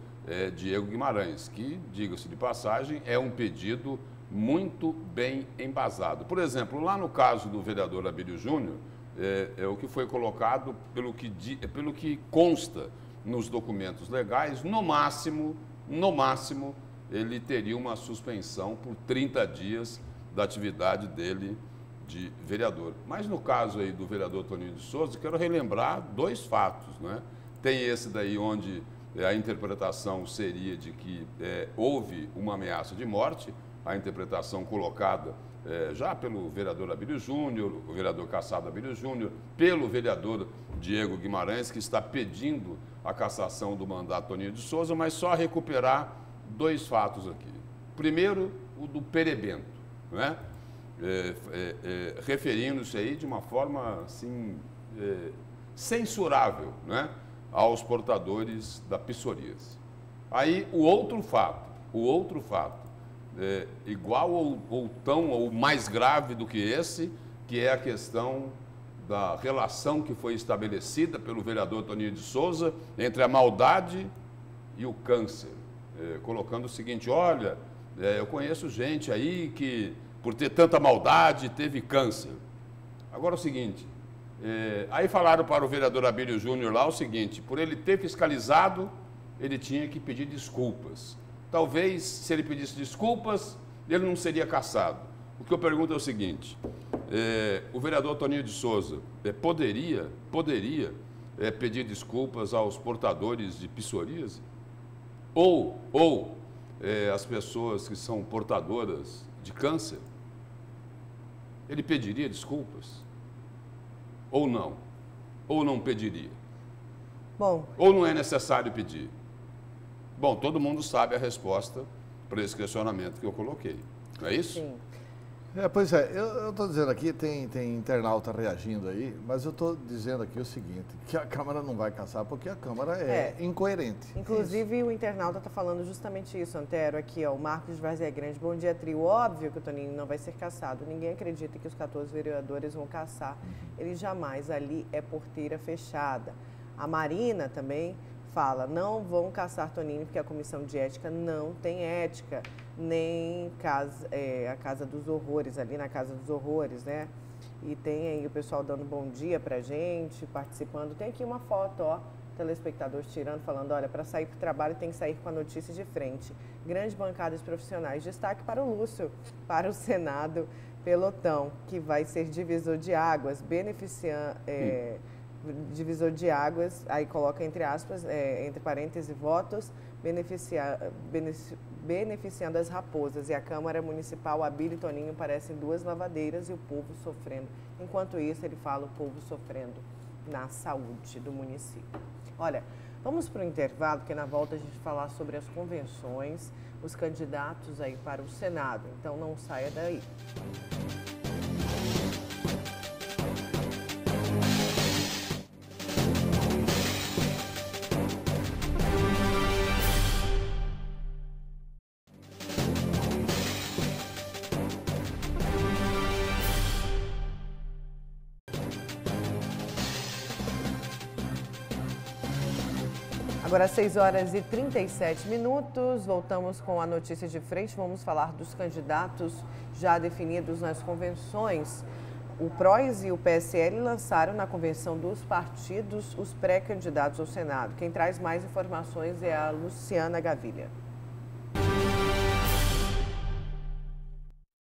Diego Guimarães, que, diga-se de passagem, é um pedido muito bem embasado. Por exemplo, lá no caso do vereador Abílio Júnior, o que foi colocado, pelo que consta nos documentos legais, no máximo, ele teria uma suspensão por 30 dias da atividade dele de vereador. Mas no caso aí do vereador Toninho de Souza, quero relembrar dois fatos, né? Tem esse daí onde a interpretação seria de que houve uma ameaça de morte, a interpretação colocada já pelo vereador Abílio Júnior, o vereador cassado Abílio Júnior, pelo vereador Diego Guimarães, que está pedindo a cassação do mandato Toninho de Souza, mas só recuperar dois fatos aqui. Primeiro, o do perebento, né? Referindo-se aí de uma forma assim, censurável, né? Aos portadores da psoríase. Aí o outro fato, igual ou tão ou mais grave do que esse, que é a questão da relação que foi estabelecida pelo vereador Toninho de Souza entre a maldade e o câncer. Colocando o seguinte, olha, eu conheço gente aí que, por ter tanta maldade, teve câncer. Agora é o seguinte, aí falaram para o vereador Abílio Júnior lá o seguinte, por ele ter fiscalizado, ele tinha que pedir desculpas. Talvez, se ele pedisse desculpas, ele não seria cassado. O que eu pergunto é o seguinte, o vereador Toninho de Souza poderia pedir desculpas aos portadores de psoríase? Ou as pessoas que são portadoras de câncer? Ele pediria desculpas? Ou não? Ou não pediria? Bom. Ou não é necessário pedir? Bom, todo mundo sabe a resposta para esse questionamento que eu coloquei. Não é isso? Sim. Pois é, eu estou dizendo aqui, tem internauta reagindo aí, mas eu estou dizendo aqui o seguinte, que a Câmara não vai cassar porque a Câmara é incoerente. Inclusive, o internauta está falando justamente isso, Antero, aqui, ó, o Marcos de Várzea Grande. Bom dia, trio. Óbvio que o Toninho não vai ser cassado. Ninguém acredita que os 14 vereadores vão cassar. Ele jamais, ali é porteira fechada. A Marina também fala, não vão caçar Toninho porque a Comissão de Ética não tem ética, nem a Casa dos Horrores, ali na Casa dos Horrores, né? E tem aí o pessoal dando bom dia pra gente, participando. Tem aqui uma foto, ó, telespectadores tirando, falando, olha, para sair para o trabalho tem que sair com a notícia de frente. Grandes bancadas profissionais. Destaque para o Lúcio, para o Senado Pelotão, que vai ser divisor de águas, divisor de águas, aí coloca entre aspas, entre parênteses, votos, beneficiando as raposas. E a Câmara Municipal, Abílio e Toninho parecem duas lavadeiras e o povo sofrendo. Enquanto isso, ele fala o povo sofrendo na saúde do município. Olha, vamos para o intervalo, porque na volta a gente vai falar sobre as convenções, os candidatos aí para o Senado. Então não saia daí. Agora, 6h37, voltamos com a notícia de frente. Vamos falar dos candidatos já definidos nas convenções. O PROS e o PSL lançaram na convenção dos partidos os pré-candidatos ao Senado. Quem traz mais informações é a Luciana Gavilha.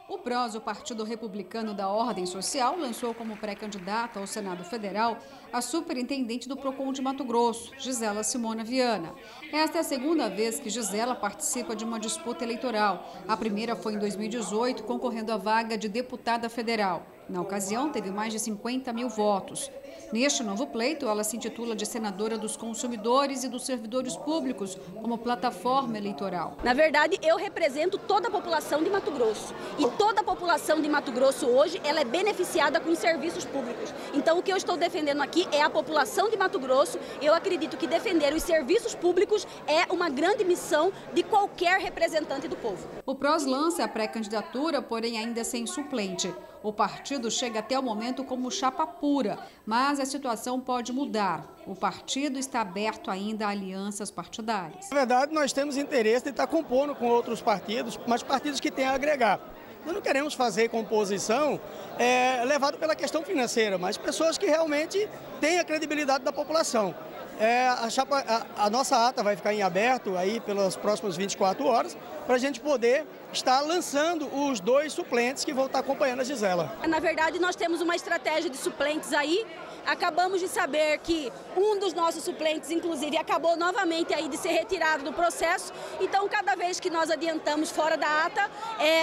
O PROS, o Partido Republicano da Ordem Social, lançou como pré-candidata ao Senado Federal a superintendente do PROCON de Mato Grosso, Gisela Simona Viana. Esta é a segunda vez que Gisela participa de uma disputa eleitoral. A primeira foi em 2018, concorrendo à vaga de deputada federal. Na ocasião, teve mais de 50 mil votos. Neste novo pleito, ela se intitula de senadora dos consumidores e dos servidores públicos como plataforma eleitoral. Na verdade, eu represento toda a população de Mato Grosso. E toda a população de Mato Grosso hoje, ela é beneficiada com serviços públicos. Então, o que eu estou defendendo aqui é a população de Mato Grosso. Eu acredito que defender os serviços públicos é uma grande missão de qualquer representante do povo. O PROS lança a pré-candidatura, porém ainda sem suplente. O partido chega até o momento como chapa pura, mas a situação pode mudar. O partido está aberto ainda a alianças partidárias. Na verdade, nós temos interesse de estar compondo com outros partidos, mas partidos que têm a agregar. Nós não queremos fazer composição levado pela questão financeira, mas pessoas que realmente têm a credibilidade da população. A nossa ata vai ficar em aberto aí pelas próximas 24 horas para a gente poder estar lançando os 2 suplentes que vão estar acompanhando a Gisela. Na verdade, nós temos uma estratégia de suplentes aí. Acabamos de saber que um dos nossos suplentes, inclusive, acabou novamente aí de ser retirado do processo. Então, cada vez que nós adiantamos fora da ata,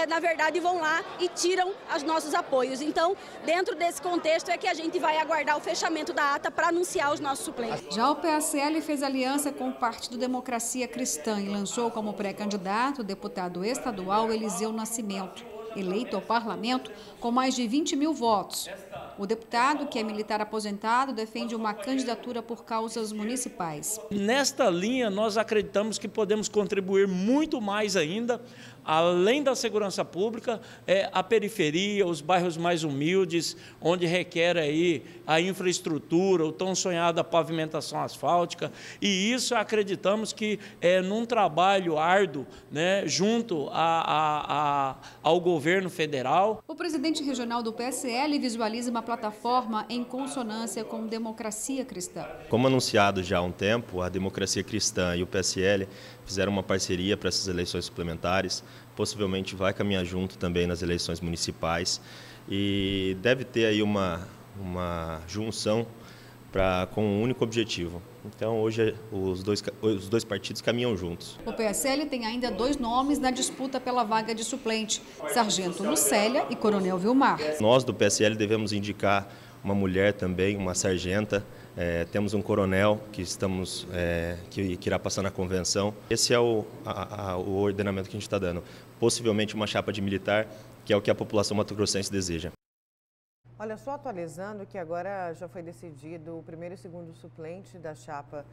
na verdade, vão lá e tiram os nossos apoios. Então, dentro desse contexto é que a gente vai aguardar o fechamento da ata para anunciar os nossos suplentes. Já o PSL fez aliança com o Partido Democracia Cristã e lançou como pré-candidato o deputado estadual Eliseu Nascimento, eleito ao parlamento com mais de 20 mil votos. O deputado, que é militar aposentado, defende uma candidatura por causas municipais. Nesta linha, nós acreditamos que podemos contribuir muito mais ainda, além da segurança pública, a periferia, os bairros mais humildes, onde requer aí a infraestrutura, o tão sonhada pavimentação asfáltica, e isso acreditamos que num trabalho árduo, né, junto ao governo federal. O presidente regional do PSL visualiza uma plataforma em consonância com Democracia Cristã. Como anunciado já há um tempo, a Democracia Cristã e o PSL fizeram uma parceria para essas eleições suplementares, possivelmente vai caminhar junto também nas eleições municipais e deve ter aí uma junção com um único objetivo. Então, hoje, os dois partidos caminham juntos. O PSL tem ainda 2 nomes na disputa pela vaga de suplente, Sargento Lucélia e Coronel Vilmar. Nós, do PSL, devemos indicar uma mulher também, uma sargenta. Temos um coronel que irá passar na convenção. Esse é o ordenamento que a gente está dando. Possivelmente uma chapa de militar, que é o que a população mato-grossense deseja. Olha, só atualizando que agora já foi decidido o primeiro e segundo suplente da chapa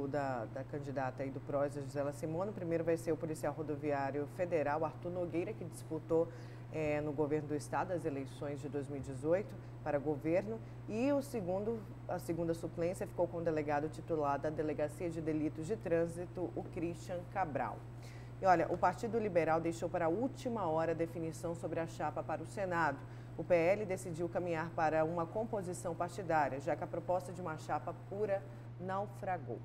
da candidata aí do PROS, Gisela Simona. O primeiro vai ser o policial rodoviário federal, Arthur Nogueira, que disputou no governo do estado as eleições de 2018 para governo. E a segunda suplência ficou com o delegado titular da Delegacia de Delitos de Trânsito, o Christian Cabral. E olha, o Partido Liberal deixou para a última hora a definição sobre a chapa para o Senado. O PL decidiu caminhar para uma composição partidária, já que a proposta de uma chapa pura naufragou.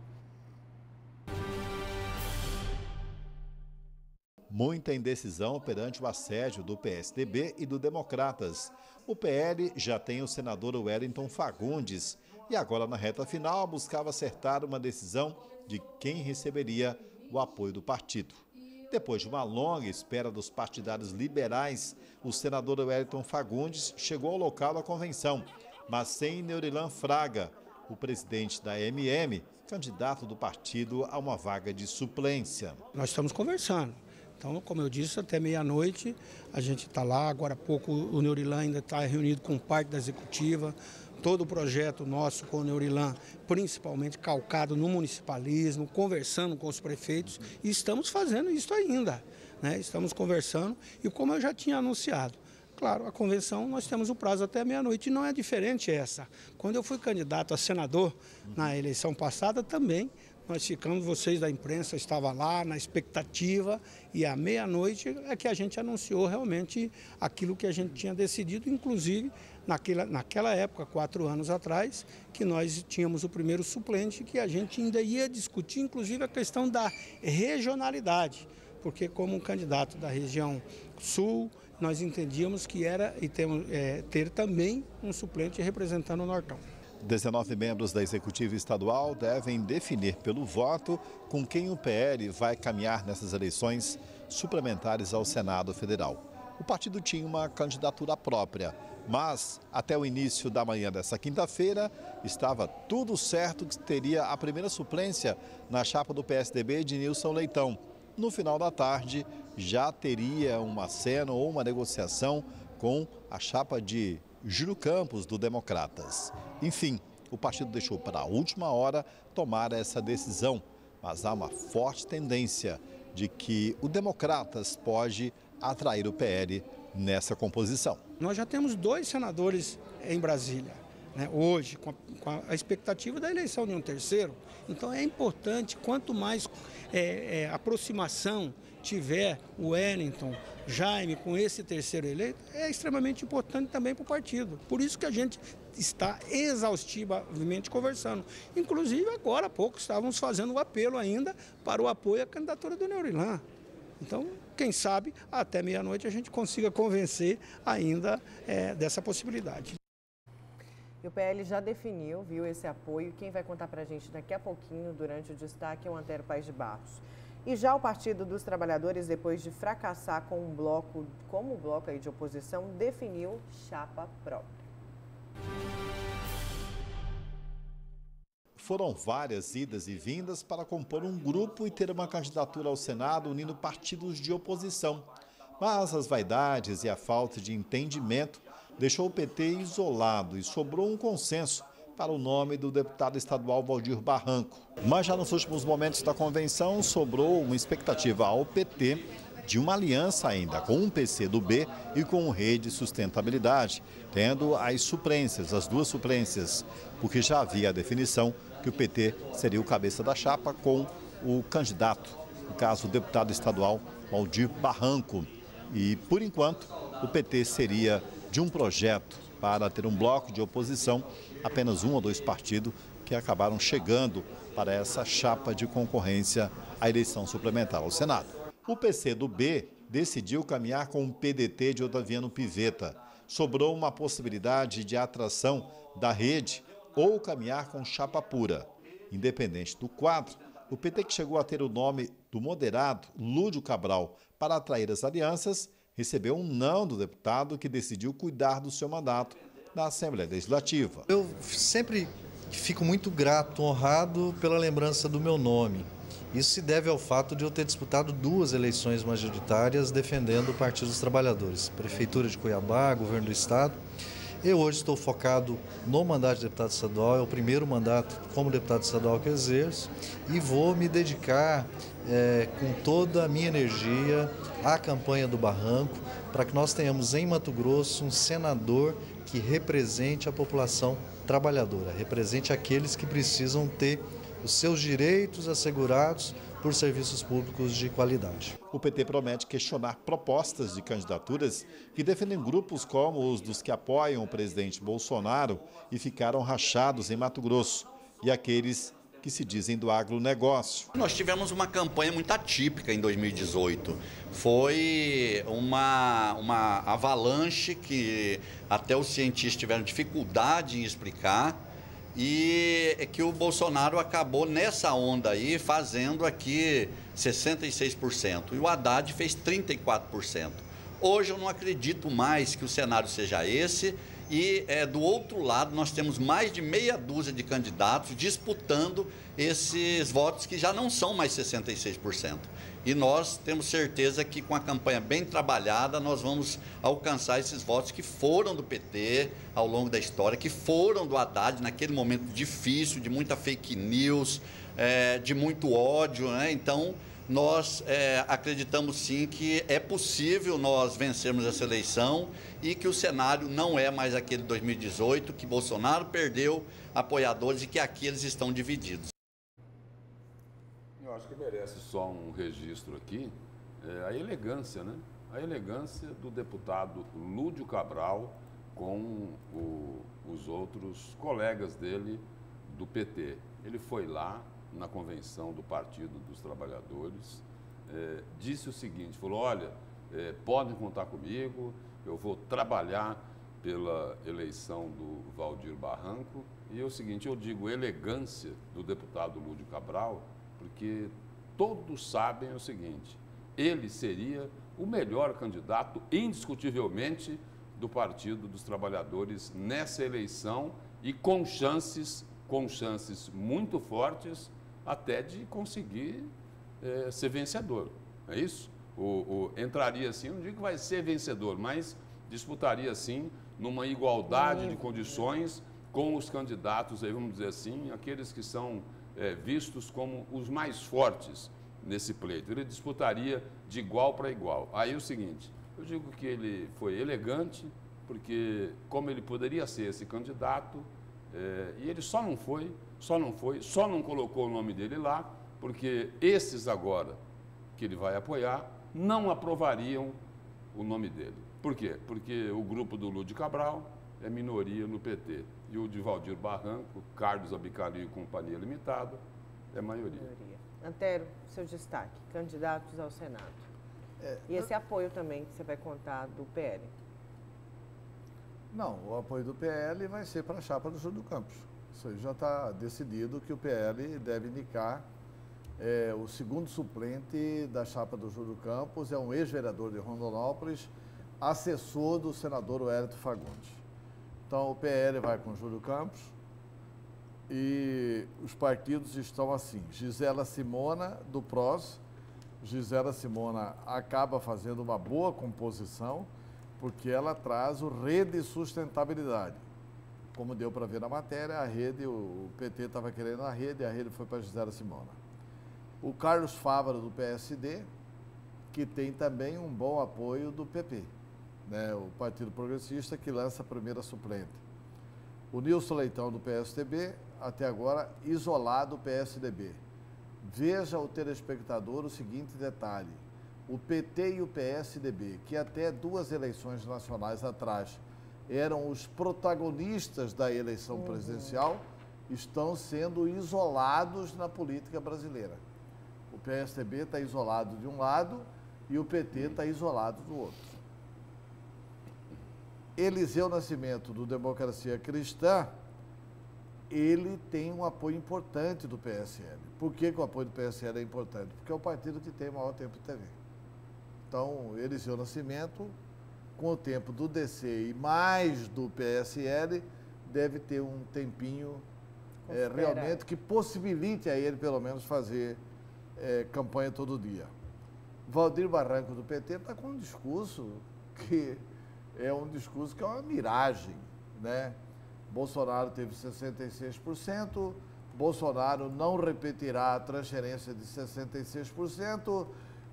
Muita indecisão perante o assédio do PSDB e do Democratas. O PL já tem o senador Wellington Fagundes e agora na reta final buscava acertar uma decisão de quem receberia o apoio do partido. Depois de uma longa espera dos partidários liberais, o senador Wellington Fagundes chegou ao local da convenção, mas sem Neurilan Fraga, o presidente da MM, candidato do partido a uma vaga de suplência. Nós estamos conversando. Então, como eu disse, até meia-noite a gente está lá. Agora há pouco o Neurilan ainda está reunido com parte da executiva. Todo o projeto nosso com o Neurilan, principalmente calcado no municipalismo, conversando com os prefeitos. E estamos fazendo isso ainda, né? Estamos conversando e como eu já tinha anunciado. Claro, a convenção nós temos o prazo até meia-noite e não é diferente essa. Quando eu fui candidato a senador na eleição passada também, nós ficamos, vocês da imprensa estavam lá na expectativa e à meia-noite é que a gente anunciou realmente aquilo que a gente tinha decidido, inclusive naquela época, 4 anos atrás, que nós tínhamos o primeiro suplente, que a gente ainda ia discutir, inclusive a questão da regionalidade, porque como um candidato da região sul, nós entendíamos que era e ter também um suplente representando o Nortão. 19 membros da executiva estadual devem definir pelo voto com quem o PL vai caminhar nessas eleições suplementares ao Senado Federal. O partido tinha uma candidatura própria, mas até o início da manhã dessa quinta-feira estava tudo certo que teria a primeira suplência na chapa do PSDB de Nilson Leitão. No final da tarde já teria um aceno ou uma negociação com a chapa de Júlio Campos, do Democratas. Enfim, o partido deixou para a última hora tomar essa decisão, mas há uma forte tendência de que o Democratas pode atrair o PL nessa composição. Nós já temos 2 senadores em Brasília, né, hoje, com a expectativa da eleição de um terceiro. Então é importante, quanto mais aproximação tiver o Wellington, Jaime com esse terceiro eleito, é extremamente importante também para o partido. Por isso que a gente está exaustivamente conversando. Inclusive agora há pouco estávamos fazendo o apelo ainda para o apoio à candidatura do Neurilan. Então, quem sabe, até meia-noite a gente consiga convencer ainda dessa possibilidade. E o PL já definiu, viu, esse apoio. Quem vai contar para a gente daqui a pouquinho, durante o destaque, é o Antero Paes de Barros. E já o Partido dos Trabalhadores, depois de fracassar como bloco aí de oposição, definiu chapa própria. Foram várias idas e vindas para compor um grupo e ter uma candidatura ao Senado unindo partidos de oposição. Mas as vaidades e a falta de entendimento deixou o PT isolado e sobrou um consenso para o nome do deputado estadual Valdir Barranco. Mas já nos últimos momentos da convenção sobrou uma expectativa ao PT de uma aliança ainda com o PCdoB e com o Rede Sustentabilidade, tendo as duas suplências, porque já havia a definição que o PT seria o cabeça da chapa com o candidato, no caso o deputado estadual Valdir Barranco. E, por enquanto, o PT seria de um projeto para ter um bloco de oposição, apenas 1 ou 2 partidos que acabaram chegando para essa chapa de concorrência à eleição suplementar ao Senado. O PCdoB decidiu caminhar com o PDT de Otaviano Pivetta. Sobrou uma possibilidade de atração da rede ou caminhar com chapa pura. Independente do quadro, o PT, que chegou a ter o nome do moderado Lúdio Cabral para atrair as alianças, recebeu um não do deputado que decidiu cuidar do seu mandato na Assembleia Legislativa. Eu sempre fico muito grato, honrado pela lembrança do meu nome. Isso se deve ao fato de eu ter disputado 2 eleições majoritárias defendendo o Partido dos Trabalhadores, Prefeitura de Cuiabá, Governo do Estado. Eu hoje estou focado no mandato de deputado estadual, é o primeiro mandato como deputado estadual que exerço e vou me dedicar com toda a minha energia à campanha do Barranco para que nós tenhamos em Mato Grosso um senador que represente a população trabalhadora, represente aqueles que precisam ter os seus direitos assegurados por serviços públicos de qualidade. O PT promete questionar propostas de candidaturas que defendem grupos como os dos que apoiam o presidente Bolsonaro e ficaram rachados em Mato Grosso, e aqueles que se dizem do agronegócio. Nós tivemos uma campanha muito atípica em 2018. Foi uma avalanche que até os cientistas tiveram dificuldade em explicar, e é que o Bolsonaro acabou nessa onda aí fazendo aqui 66% e o Haddad fez 34%. Hoje eu não acredito mais que o cenário seja esse, e do outro lado nós temos mais de meia dúzia de candidatos disputando esses votos que já não são mais 66%. E nós temos certeza que com a campanha bem trabalhada nós vamos alcançar esses votos que foram do PT ao longo da história, que foram do Haddad naquele momento difícil, de muita fake news, de muito ódio, né? Então, nós acreditamos sim que é possível nós vencermos essa eleição e que o cenário não é mais aquele de 2018, que Bolsonaro perdeu apoiadores e que aqui eles estão divididos. Eu acho que merece só um registro aqui, a elegância, né? A elegância do deputado Lúdio Cabral com os outros colegas dele do PT. Ele foi lá na convenção do Partido dos Trabalhadores, disse o seguinte, falou, olha, podem contar comigo, eu vou trabalhar pela eleição do Valdir Barranco. E é o seguinte, eu digo elegância do deputado Lúdio Cabral, porque todos sabem o seguinte, ele seria o melhor candidato, indiscutivelmente, do Partido dos Trabalhadores nessa eleição e com chances muito fortes até de conseguir ser vencedor, é isso? Entraria assim, não digo que vai ser vencedor, mas disputaria assim numa igualdade de condições com os candidatos, aí vamos dizer assim, aqueles que são vistos como os mais fortes nesse pleito. Ele disputaria de igual para igual. Aí é o seguinte, eu digo que ele foi elegante, porque como ele poderia ser esse candidato, e ele só não colocou o nome dele lá, porque esses agora que ele vai apoiar não aprovariam o nome dele. Por quê? Porque o grupo do Lúdio Cabral é minoria no PT. E o de Valdir Barranco, Carlos Abicalil e Companhia Limitada, é maioria. Antero, seu destaque, candidatos ao Senado. E esse apoio também que você vai contar do PL. Não, o apoio do PL vai ser para a chapa do Júlio Campos. Isso aí já está decidido que o PL deve indicar o segundo suplente da chapa do Júlio Campos, é um ex-vereador de Rondonópolis, assessor do senador Wellington Fagundes. Então, o PL vai com Júlio Campos e os partidos estão assim. Gisela Simona, do PROS. Gisela Simona acaba fazendo uma boa composição porque ela traz o Rede e Sustentabilidade. Como deu para ver na matéria, a Rede, o PT estava querendo a Rede foi para Gisela Simona. O Carlos Fávaro, do PSD, que tem também um bom apoio do PP. Né, o Partido Progressista, que lança a primeira suplente. O Nilson Leitão, do PSDB, até agora isolado o PSDB. Veja o telespectador o seguinte detalhe, o PT e o PSDB, que até 2 eleições nacionais atrás eram os protagonistas da eleição presidencial, estão sendo isolados na política brasileira. O PSDB está isolado de um lado e o PT está isolado do outro. Eliseu Nascimento, do Democracia Cristã, ele tem um apoio importante do PSL. Por que o apoio do PSL é importante? Porque é o partido que tem maior tempo de TV. Então, Eliseu Nascimento, com o tempo do DC e mais do PSL, deve ter um tempinho realmente que possibilite a ele, pelo menos, fazer campanha todo dia. Valdir Barranco, do PT, está com um discurso que é uma miragem, né? Bolsonaro teve 66%, Bolsonaro não repetirá a transferência de 66%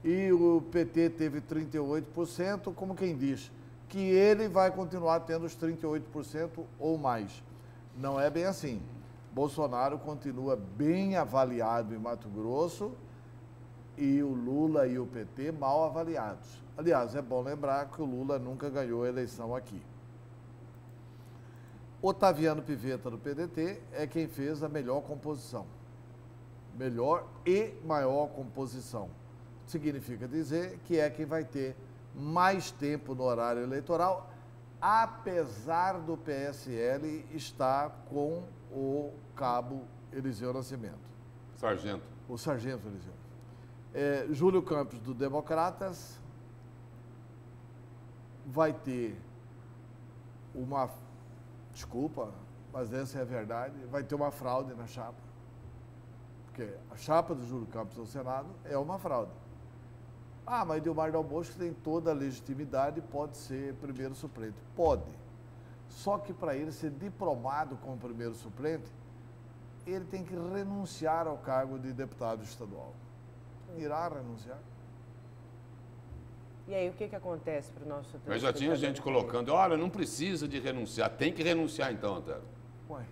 e o PT teve 38%, como quem diz que ele vai continuar tendo os 38% ou mais. Não é bem assim. Bolsonaro continua bem avaliado em Mato Grosso e o Lula e o PT mal avaliados. Aliás, é bom lembrar que o Lula nunca ganhou a eleição aqui. Otaviano Pivetta, do PDT, é quem fez a melhor composição. melhor e maior composição. Significa dizer que é quem vai ter mais tempo no horário eleitoral, apesar do PSL estar com o cabo Eliseu Nascimento. Sargento. O sargento Eliseu. Júlio Campos, do Democratas, vai ter uma, desculpa, mas essa é a verdade, vai ter uma fraude na chapa. Porque a chapa do Júlio Campos ao Senado é uma fraude. Ah, mas Dilma Dal Bosco tem toda a legitimidade e pode ser primeiro suplente. Pode. Só que para ele ser diplomado como primeiro suplente, ele tem que renunciar ao cargo de deputado estadual. Irá renunciar. E aí, o que acontece para o nosso... Mas já tinha gente colocando, olha, não precisa de renunciar, tem que renunciar então, Antero. Ué,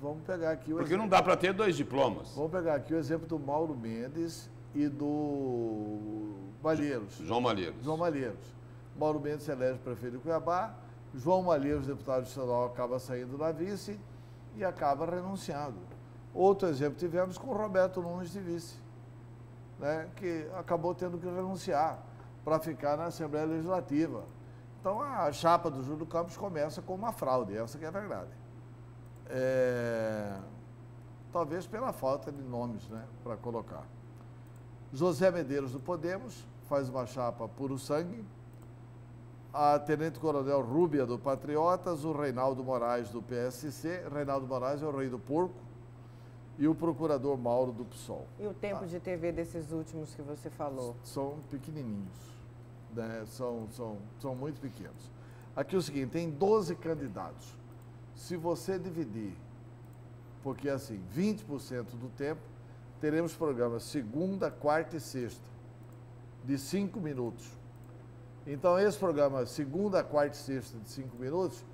vamos pegar aqui o Porque exemplo. não dá para ter 2 diplomas. Vamos pegar aqui o exemplo do Mauro Mendes e do Malheiros. João Malheiros. João Malheiros. Mauro Mendes se elege prefeito de Cuiabá, João Malheiros, deputado estadual, acaba saindo da vice e acaba renunciando. Outro exemplo tivemos com o Roberto Nunes de vice, né, que acabou tendo que renunciar para ficar na Assembleia Legislativa. Então, a chapa do Júlio Campos começa com uma fraude, essa que é a verdade. Talvez pela falta de nomes, né, para colocar. José Medeiros, do Podemos, faz uma chapa puro sangue. A Tenente-Coronel Rúbia, do Patriotas, o Reinaldo Moraes, do PSC. Reinaldo Moraes é o rei do porco. E o Procurador Mauro, do PSOL. E o tempo de TV desses últimos que você falou? São pequenininhos, né? São muito pequenos. Aqui é o seguinte, tem 12 candidatos. Se você dividir, porque assim, 20% do tempo, teremos programas segunda, quarta e sexta, de 5 minutos. Então, esse programa, segunda, quarta e sexta, de 5 minutos,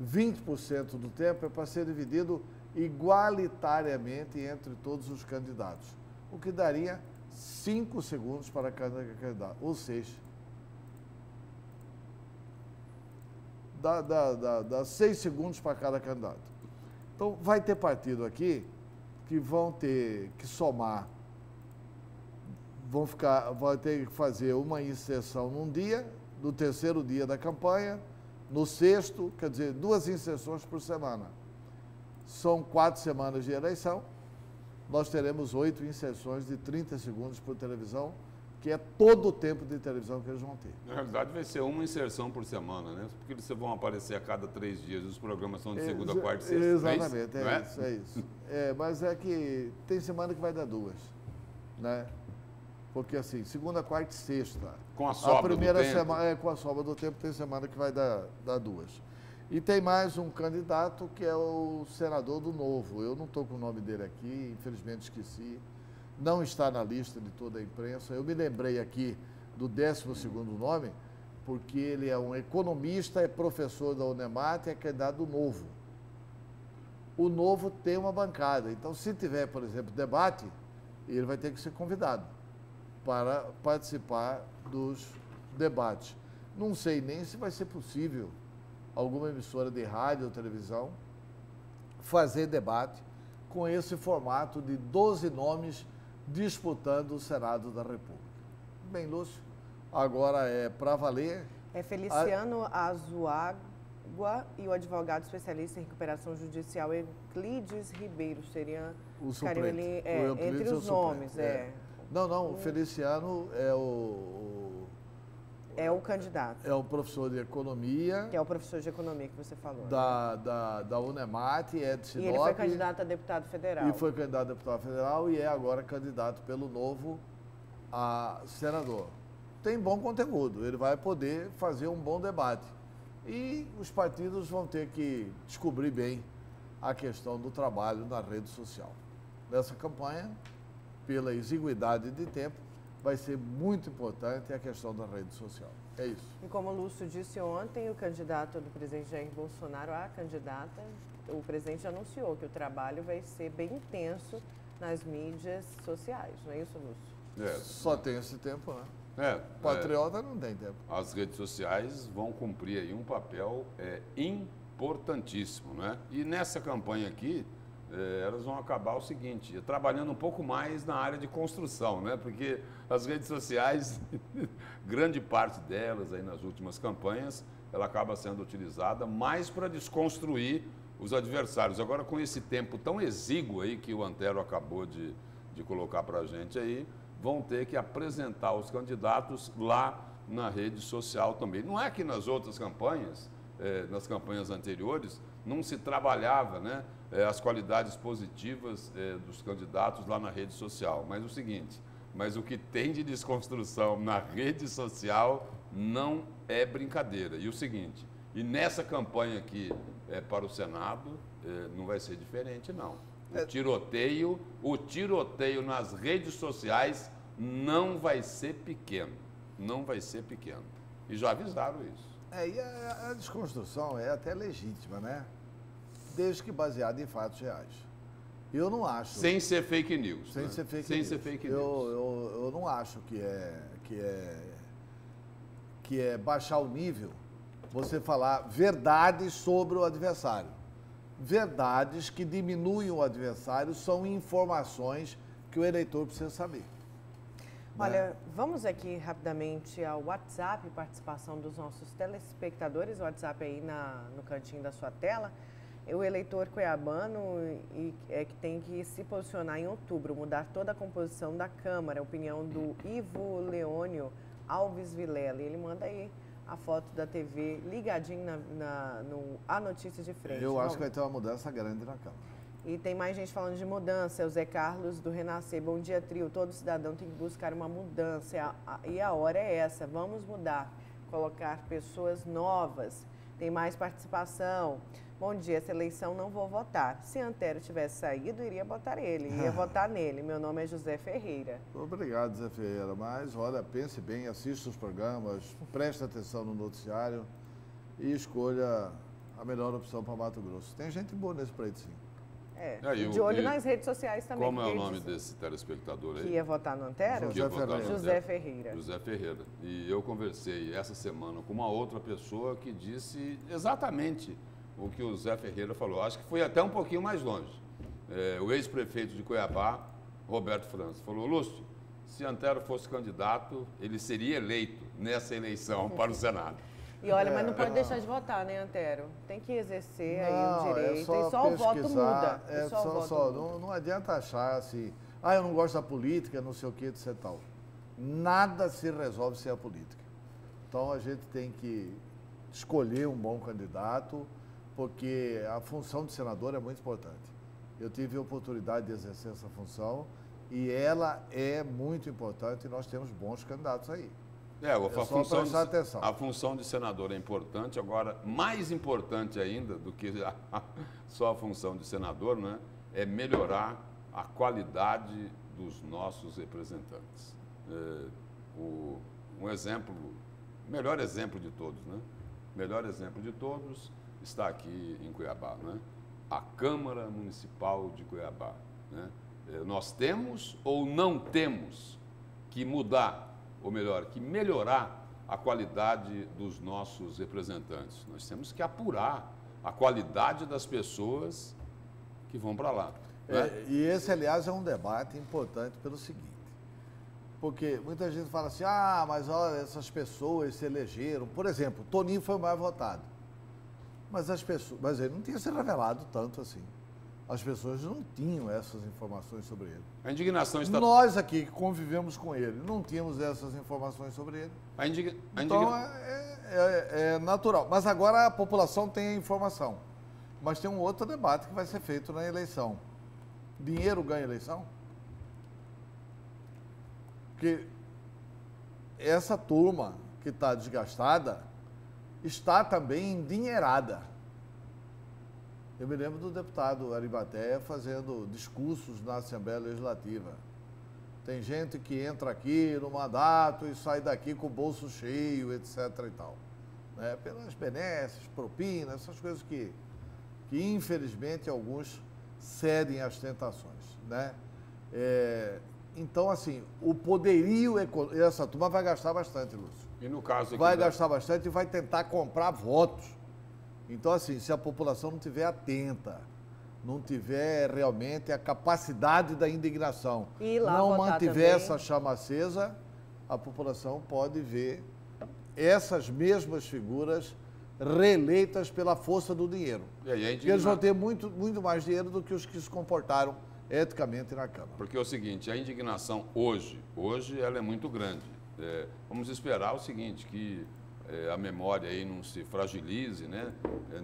20% do tempo é para ser dividido igualitariamente entre todos os candidatos, o que daria 5 segundos para cada candidato, ou seja, dá 6 segundos para cada candidato. Então, vai ter partido aqui que vão ter que somar, vai ter que fazer uma inserção num dia, no terceiro dia da campanha, no sexto, quer dizer, 2 inserções por semana. São 4 semanas de eleição, nós teremos 8 inserções de 30 segundos por televisão, que é todo o tempo de televisão que eles vão ter. Na realidade, vai ser uma inserção por semana, né? Porque eles vão aparecer a cada 3 dias, os programas são de segunda, quarta e sexta. Exatamente, é isso. Mas é que tem semana que vai dar 2, né? Porque assim, segunda, quarta e sexta. Com a sobra do tempo. Semana, com a sobra do tempo, tem semana que vai dar 2. E tem mais um candidato que é o senador do Novo. Eu não estou com o nome dele aqui, infelizmente esqueci. Não está na lista de toda a imprensa. Eu me lembrei aqui do 12º nome, porque ele é um economista, é professor da Unemat e é candidato do Novo. O Novo tem uma bancada. Então, se tiver, por exemplo, debate, ele vai ter que ser convidado para participar dos debates. Não sei nem se vai ser possível alguma emissora de rádio ou televisão fazer debate com esse formato de 12 nomes disputando o Senado da República. Bem, Lúcio, agora é para valer. É Feliciano Azuagua e o advogado especialista em recuperação judicial Euclides Ribeiro seriam o suplente. Entre os nomes. Não, o Feliciano é o candidato. É o professor de economia. Que é o professor de economia que você falou. Da Unemat, é de Sinop. E ele foi candidato a deputado federal. E foi candidato a deputado federal e é agora candidato pelo Novo a senador. Tem bom conteúdo, ele vai poder fazer um bom debate. E os partidos vão ter que descobrir bem a questão do trabalho na rede social. Nessa campanha, pela exiguidade de tempo, vai ser muito importante a questão da rede social. É isso. E como o Lúcio disse ontem, o candidato do presidente Jair Bolsonaro, a candidata, o presidente anunciou que o trabalho vai ser bem intenso nas mídias sociais, não é isso, Lúcio? Só tem esse tempo, né? Patriota não tem tempo. As redes sociais vão cumprir aí um papel importantíssimo, né? E nessa campanha aqui, elas vão acabar o seguinte, trabalhando um pouco mais na área de construção, né? Porque as redes sociais, grande parte delas aí nas últimas campanhas, ela acaba sendo utilizada mais para desconstruir os adversários. Agora, com esse tempo tão exíguo aí que o Antero acabou de colocar para a gente aí, vão ter que apresentar os candidatos lá na rede social também. Não é que nas outras campanhas, nas campanhas anteriores, não se trabalhava, né, as qualidades positivas dos candidatos lá na rede social. Mas o seguinte, mas o que tem de desconstrução na rede social não é brincadeira. E o seguinte, e nessa campanha aqui para o Senado, não vai ser diferente, não. O tiroteio nas redes sociais não vai ser pequeno. Não vai ser pequeno. E já avisaram isso. E a desconstrução é até legítima, né? Desde que baseada em fatos reais. Eu não acho... Sem ser fake news. Sem ser fake news. Eu não acho que é baixar o nível você falar verdades sobre o adversário. Verdades que diminuem o adversário são informações que o eleitor precisa saber. Olha, vamos aqui rapidamente ao WhatsApp, participação dos nossos telespectadores, o WhatsApp aí no cantinho da sua tela. O eleitor cuiabano que tem que se posicionar em outubro, mudar toda a composição da Câmara, a opinião do Ivo Leônio Alves Vilela. Ele manda aí a foto da TV ligadinho A Notícia de Frente. Eu acho que vai ter uma mudança grande na Câmara. E tem mais gente falando de mudança, o Zé Carlos do Renascer. Bom dia, trio. Todo cidadão tem que buscar uma mudança e a hora é essa. Vamos mudar, colocar pessoas novas. Tem mais participação. Bom dia, essa eleição não vou votar. Se Antero tivesse saído, iria votar ele, ia votar nele. Meu nome é José Ferreira. Obrigado, José Ferreira. Mas, olha, pense bem, assista os programas, preste atenção no noticiário e escolha a melhor opção para Mato Grosso. Tem gente boa nesse pleito, sim. De olho nas redes sociais também. Como é o nome desse telespectador aí? Que ia votar no Antero? José Ferreira. José Ferreira. E eu conversei essa semana com uma outra pessoa que disse exatamente o que o Zé Ferreira falou. Acho que foi até um pouquinho mais longe. O ex-prefeito de Cuiabá, Roberto França, falou: Lúcio, se Antero fosse candidato, ele seria eleito nessa eleição para o Senado. E olha, mas não pode deixar de votar, né, Antero? Tem que exercer aí o direito e só o voto muda. Não adianta achar assim, eu não gosto da política, não sei o que, etc. Tal. Nada se resolve sem a política. Então a gente tem que escolher um bom candidato, porque a função de senador é muito importante. Eu tive a oportunidade de exercer essa função e ela é muito importante e nós temos bons candidatos aí. A função de senador é importante, agora, mais importante ainda do que só a função de senador, né, é melhorar a qualidade dos nossos representantes. O melhor exemplo de todos, né? Melhor exemplo de todos está aqui em Cuiabá, né? A Câmara Municipal de Cuiabá, né? Nós temos ou não temos que mudar, ou melhor, que melhorar a qualidade dos nossos representantes. Nós temos que apurar a qualidade das pessoas que vão para lá. Né? E esse, aliás, é um debate importante pelo seguinte, porque muita gente fala assim, mas olha, essas pessoas se elegeram. Por exemplo, Toninho foi o mais votado. Mas ele não tinha se revelado tanto assim. As pessoas não tinham essas informações sobre ele. A indignação está... Nós aqui que convivemos com ele, não tínhamos essas informações sobre ele. Então é natural. Mas agora a população tem a informação. Mas tem um outro debate que vai ser feito na eleição. Dinheiro ganha eleição? Porque essa turma que está desgastada está também endinheirada. Eu me lembro do deputado Arimatea fazendo discursos na Assembleia Legislativa. Tem gente que entra aqui no mandato e sai daqui com o bolso cheio, etc. e tal. Né? Pelas benesses, propinas, essas coisas que infelizmente alguns cedem às tentações. Né? Então, assim, o poderio econômico... Essa turma vai gastar bastante, Lúcio. E no caso aqui vai gastar bastante e vai tentar comprar votos. Então, assim, se a população não estiver atenta não tiver realmente a capacidade da indignação, E lá não votar mantiver também. essa chama acesa, a população pode ver essas mesmas figuras reeleitas pela força do dinheiro. E aí é Porque eles vão indignado. ter muito mais dinheiro do que os que se comportaram eticamente na Câmara. Porque é o seguinte, a indignação hoje ela é muito grande. Vamos esperar o seguinte, que a memória aí não se fragilize, né?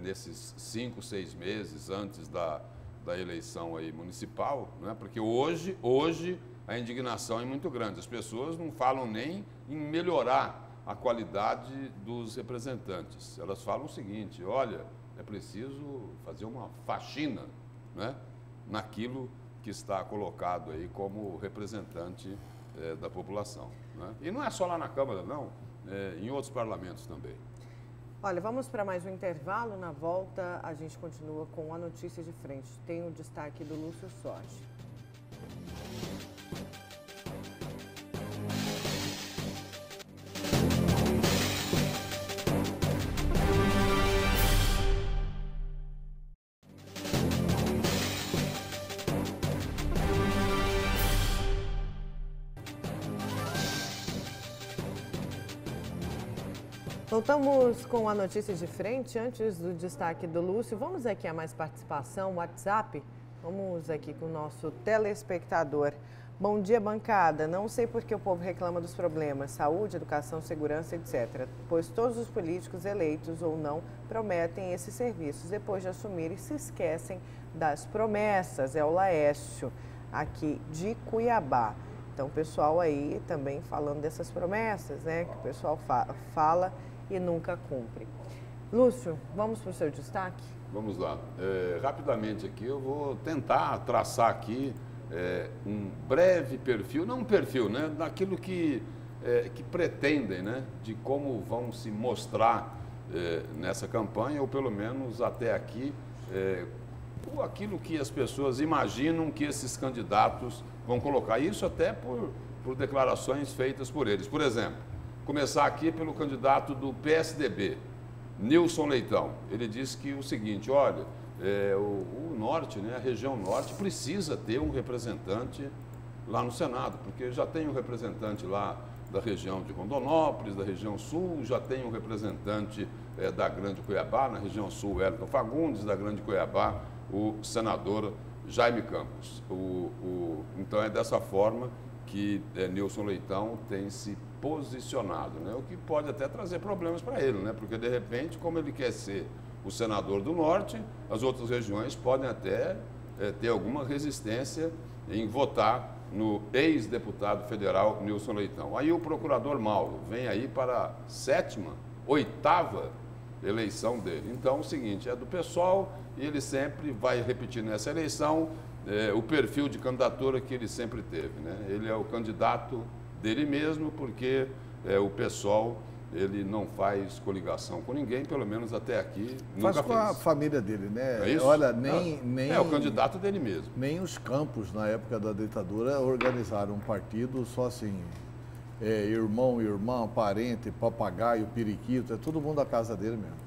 Nesses 5, 6 meses antes da eleição aí municipal, né? Porque hoje a indignação é muito grande. As pessoas não falam nem em melhorar a qualidade dos representantes. Elas falam o seguinte, olha, é preciso fazer uma faxina, né? Naquilo que está colocado aí como representante da população, né? E não é só lá na Câmara, não, em outros parlamentos também. Olha, vamos para mais um intervalo. Na volta, a gente continua com a notícia de frente. Tem o destaque do Lúcio Sorge. Voltamos com a notícia de frente. Antes do destaque do Lúcio, vamos aqui a mais participação, WhatsApp. Vamos aqui com o nosso telespectador. Bom dia, bancada. Não sei por que o povo reclama dos problemas, saúde, educação, segurança, etc. Pois todos os políticos eleitos ou não prometem esses serviços. Depois de assumirem, se esquecem das promessas. É o Laércio, aqui de Cuiabá. Então, o pessoal aí também falando dessas promessas, né? Que o pessoal fala e nunca cumpre. Lúcio, vamos para o seu destaque? Vamos lá. Rapidamente aqui, eu vou tentar traçar aqui um breve perfil, não um perfil, né? Daquilo que pretendem, né? De como vão se mostrar nessa campanha, ou pelo menos até aqui, aquilo que as pessoas imaginam que esses candidatos vão colocar. Isso até por declarações feitas por eles. Por exemplo, começar aqui pelo candidato do PSDB, Nilson Leitão. Ele disse que o seguinte, olha, o norte, né, a região norte, precisa ter um representante lá no Senado, porque já tem um representante lá da região de Rondonópolis, da região sul, já tem um representante da Grande Cuiabá, na região sul, Wellington Fagundes, da Grande Cuiabá, o senador Jaime Campos. Então é dessa forma que Nilson Leitão tem se posicionado, né? O que pode até trazer problemas para ele, né? Porque de repente, como ele quer ser o senador do norte, as outras regiões podem até ter alguma resistência em votar no ex-deputado federal Nilson Leitão. Aí o procurador Mauro vem aí para a 7ª, 8ª eleição dele. Então é o seguinte, é do PSOL e ele sempre vai repetir nessa eleição o perfil de candidatura que ele sempre teve, né? Ele é o candidato dele mesmo, porque o PSOL ele não faz coligação com ninguém, pelo menos até aqui nunca faz com fez. a família dele, né? É isso? Olha, É o candidato dele mesmo. Nem os campos, na época da ditadura, organizaram um partido só assim, irmão, irmã, parente, papagaio, periquito, é todo mundo da casa dele mesmo,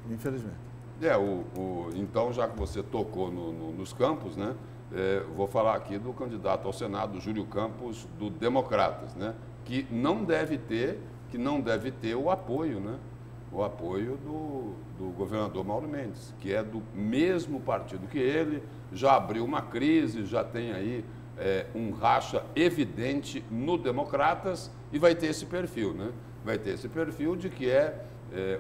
infelizmente. Então, já que você tocou nos campos, né? Vou falar aqui do candidato ao Senado, Júlio Campos, do Democratas, né? Que não deve ter o apoio, né? O apoio do governador Mauro Mendes, que é do mesmo partido que ele, já abriu uma crise, já tem aí um racha evidente no Democratas e vai ter esse perfil, né? Vai ter esse perfil de que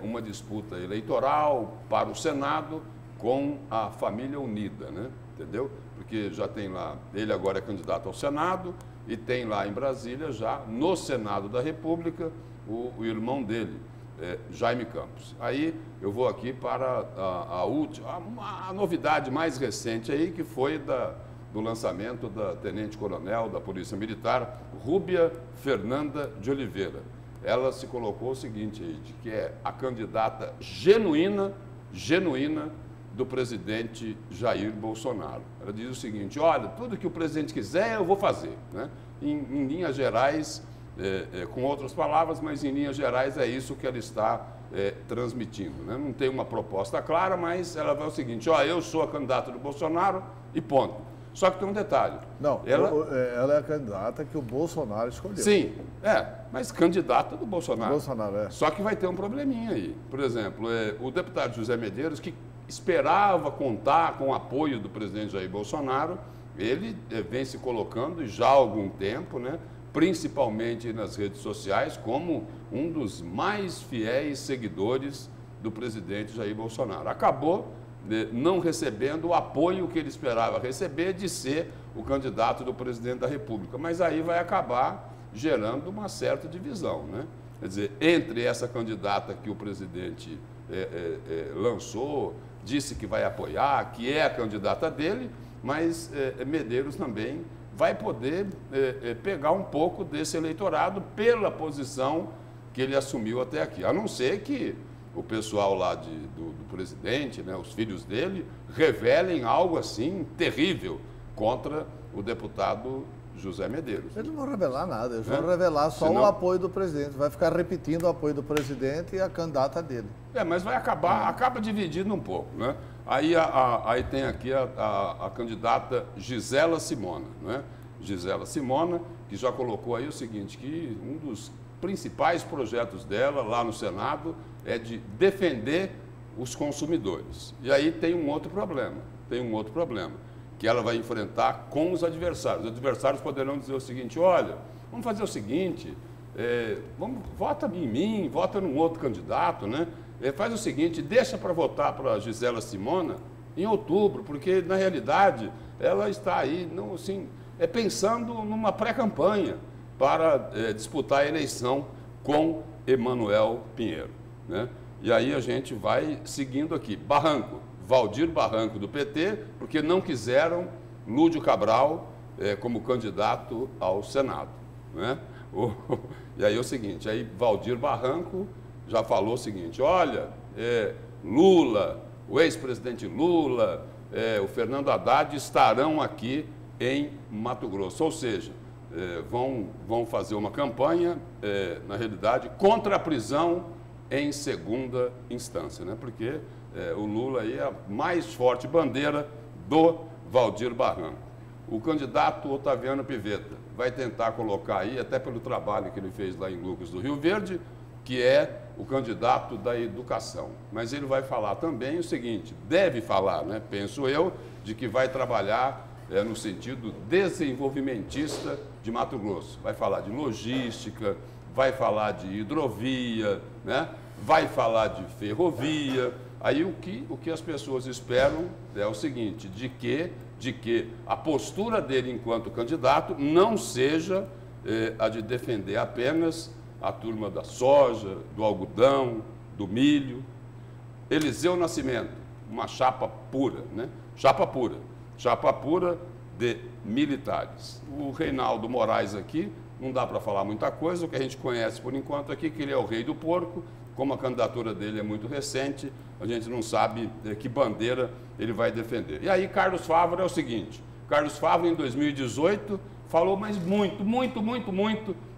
uma disputa eleitoral para o Senado com a família unida, né? Entendeu? Porque já tem lá, ele agora é candidato ao Senado e tem lá em Brasília já, no Senado da República, o irmão dele, Jaime Campos. Aí eu vou aqui para a novidade mais recente aí, que foi do lançamento da tenente-coronel da Polícia Militar, Rúbia Fernanda de Oliveira. Ela se colocou o seguinte aí, de que é a candidata genuína do presidente Jair Bolsonaro. Ela diz o seguinte, olha, tudo que o presidente quiser eu vou fazer, né? Em linhas gerais, com outras palavras, mas em linhas gerais é isso que ela está transmitindo, né? Não tem uma proposta clara, mas ela vai o seguinte: ó, eu sou a candidata do Bolsonaro e ponto. Só que tem um detalhe. Não, ela é a candidata que o Bolsonaro escolheu. Sim, mas candidata do Bolsonaro. Bolsonaro, Só que vai ter um probleminha aí. Por exemplo, o deputado José Medeiros, que esperava contar com o apoio do presidente Jair Bolsonaro, ele vem se colocando já há algum tempo, né, principalmente nas redes sociais, como um dos mais fiéis seguidores do presidente Jair Bolsonaro. Acabou não recebendo o apoio que ele esperava receber de ser o candidato do presidente da República. Mas aí vai acabar gerando uma certa divisão, né? Quer dizer, entre essa candidata que o presidente lançou, disse que vai apoiar, que é a candidata dele, mas Medeiros também vai poder pegar um pouco desse eleitorado pela posição que ele assumiu até aqui. A não ser que o pessoal lá do presidente, né, os filhos dele, revelem algo assim terrível contra o deputado José Medeiros. Eles não vão revelar nada, eles vão revelar só o apoio do presidente. Vai ficar repetindo o apoio do presidente e a candidata dele. Mas vai acaba dividindo um pouco, né? Aí tem aqui a candidata Gisela Simona, né? Gisela Simona, que já colocou aí o seguinte, que um dos principais projetos dela lá no Senado é de defender os consumidores. E aí tem um outro problema, que ela vai enfrentar com os adversários. Os adversários poderão dizer o seguinte: olha, vamos fazer o seguinte, vota em mim, vota num outro candidato, né? Faz o seguinte, deixa para votar para a Gisela Simona em outubro, porque na realidade ela está aí, não, assim, pensando numa pré-campanha para disputar a eleição com Emanuel Pinheiro, né? E aí a gente vai seguindo aqui. Barranco, Valdir Barranco do PT, porque não quiseram Lúdio Cabral como candidato ao Senado, né? E aí é o seguinte, aí Valdir Barranco já falou o seguinte: olha, Lula, o ex-presidente Lula, o Fernando Haddad estarão aqui em Mato Grosso, ou seja, vão fazer uma campanha, na realidade, contra a prisão em segunda instância, né? Porque o Lula aí é a mais forte bandeira do Valdir Barranco. O candidato Otaviano Pivetta vai tentar colocar aí, até pelo trabalho que ele fez lá em Lucas do Rio Verde, que é o candidato da educação. Mas ele vai falar também o seguinte, deve falar, né, penso eu, de que vai trabalhar no sentido desenvolvimentista de Mato Grosso. Vai falar de logística, vai falar de hidrovia, né, vai falar de ferrovia. Aí o que as pessoas esperam é o seguinte, de que a postura dele enquanto candidato não seja a de defender apenas a turma da soja, do algodão, do milho. Eliseu Nascimento, uma chapa pura, né? Chapa pura de militares. O Reinaldo Moraes aqui, não dá para falar muita coisa, o que a gente conhece por enquanto aqui, que ele é o rei do porco, como a candidatura dele é muito recente, a gente não sabe que bandeira ele vai defender. E aí Carlos Fávaro é o seguinte, Carlos Fávaro em 2018 falou, mas muito,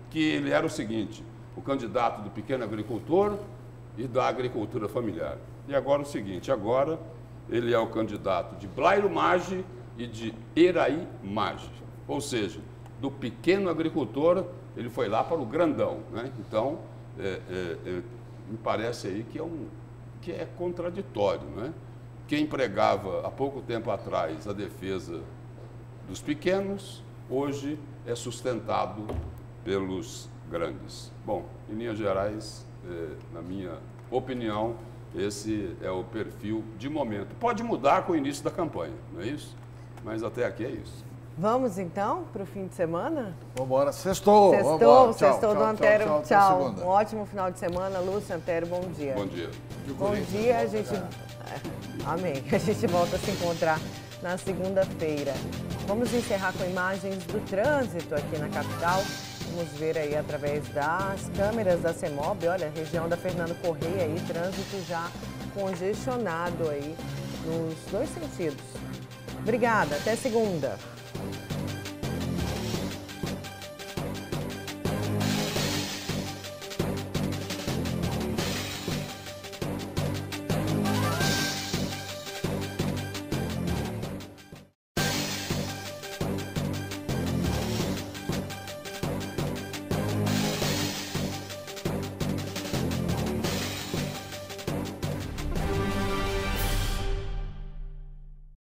que ele era o seguinte, o candidato do pequeno agricultor e da agricultura familiar. E agora o seguinte, agora ele é o candidato de Blairo Maggi e de Eraí Maggi. Ou seja, do pequeno agricultor, ele foi lá para o grandão, né? Então, me parece aí que é contraditório, né? Quem pregava há pouco tempo atrás a defesa dos pequenos, hoje é sustentado pelos grandes. Bom, em linhas gerais, na minha opinião, esse é o perfil de momento. Pode mudar com o início da campanha, não é isso? Mas até aqui é isso. Vamos então para o fim de semana? Vamos embora. Sextou Do Antero. Tchau. Um ótimo final de semana. Lúcia, Antero, bom dia. Bom dia. Bom dia, a gente... Amém. A gente volta a se encontrar na segunda-feira. Vamos encerrar com imagens do trânsito aqui na capital. Vamos ver aí através das câmeras da CEMOB, olha, a região da Fernando Correia aí, trânsito já congestionado aí nos dois sentidos. Obrigada, até segunda.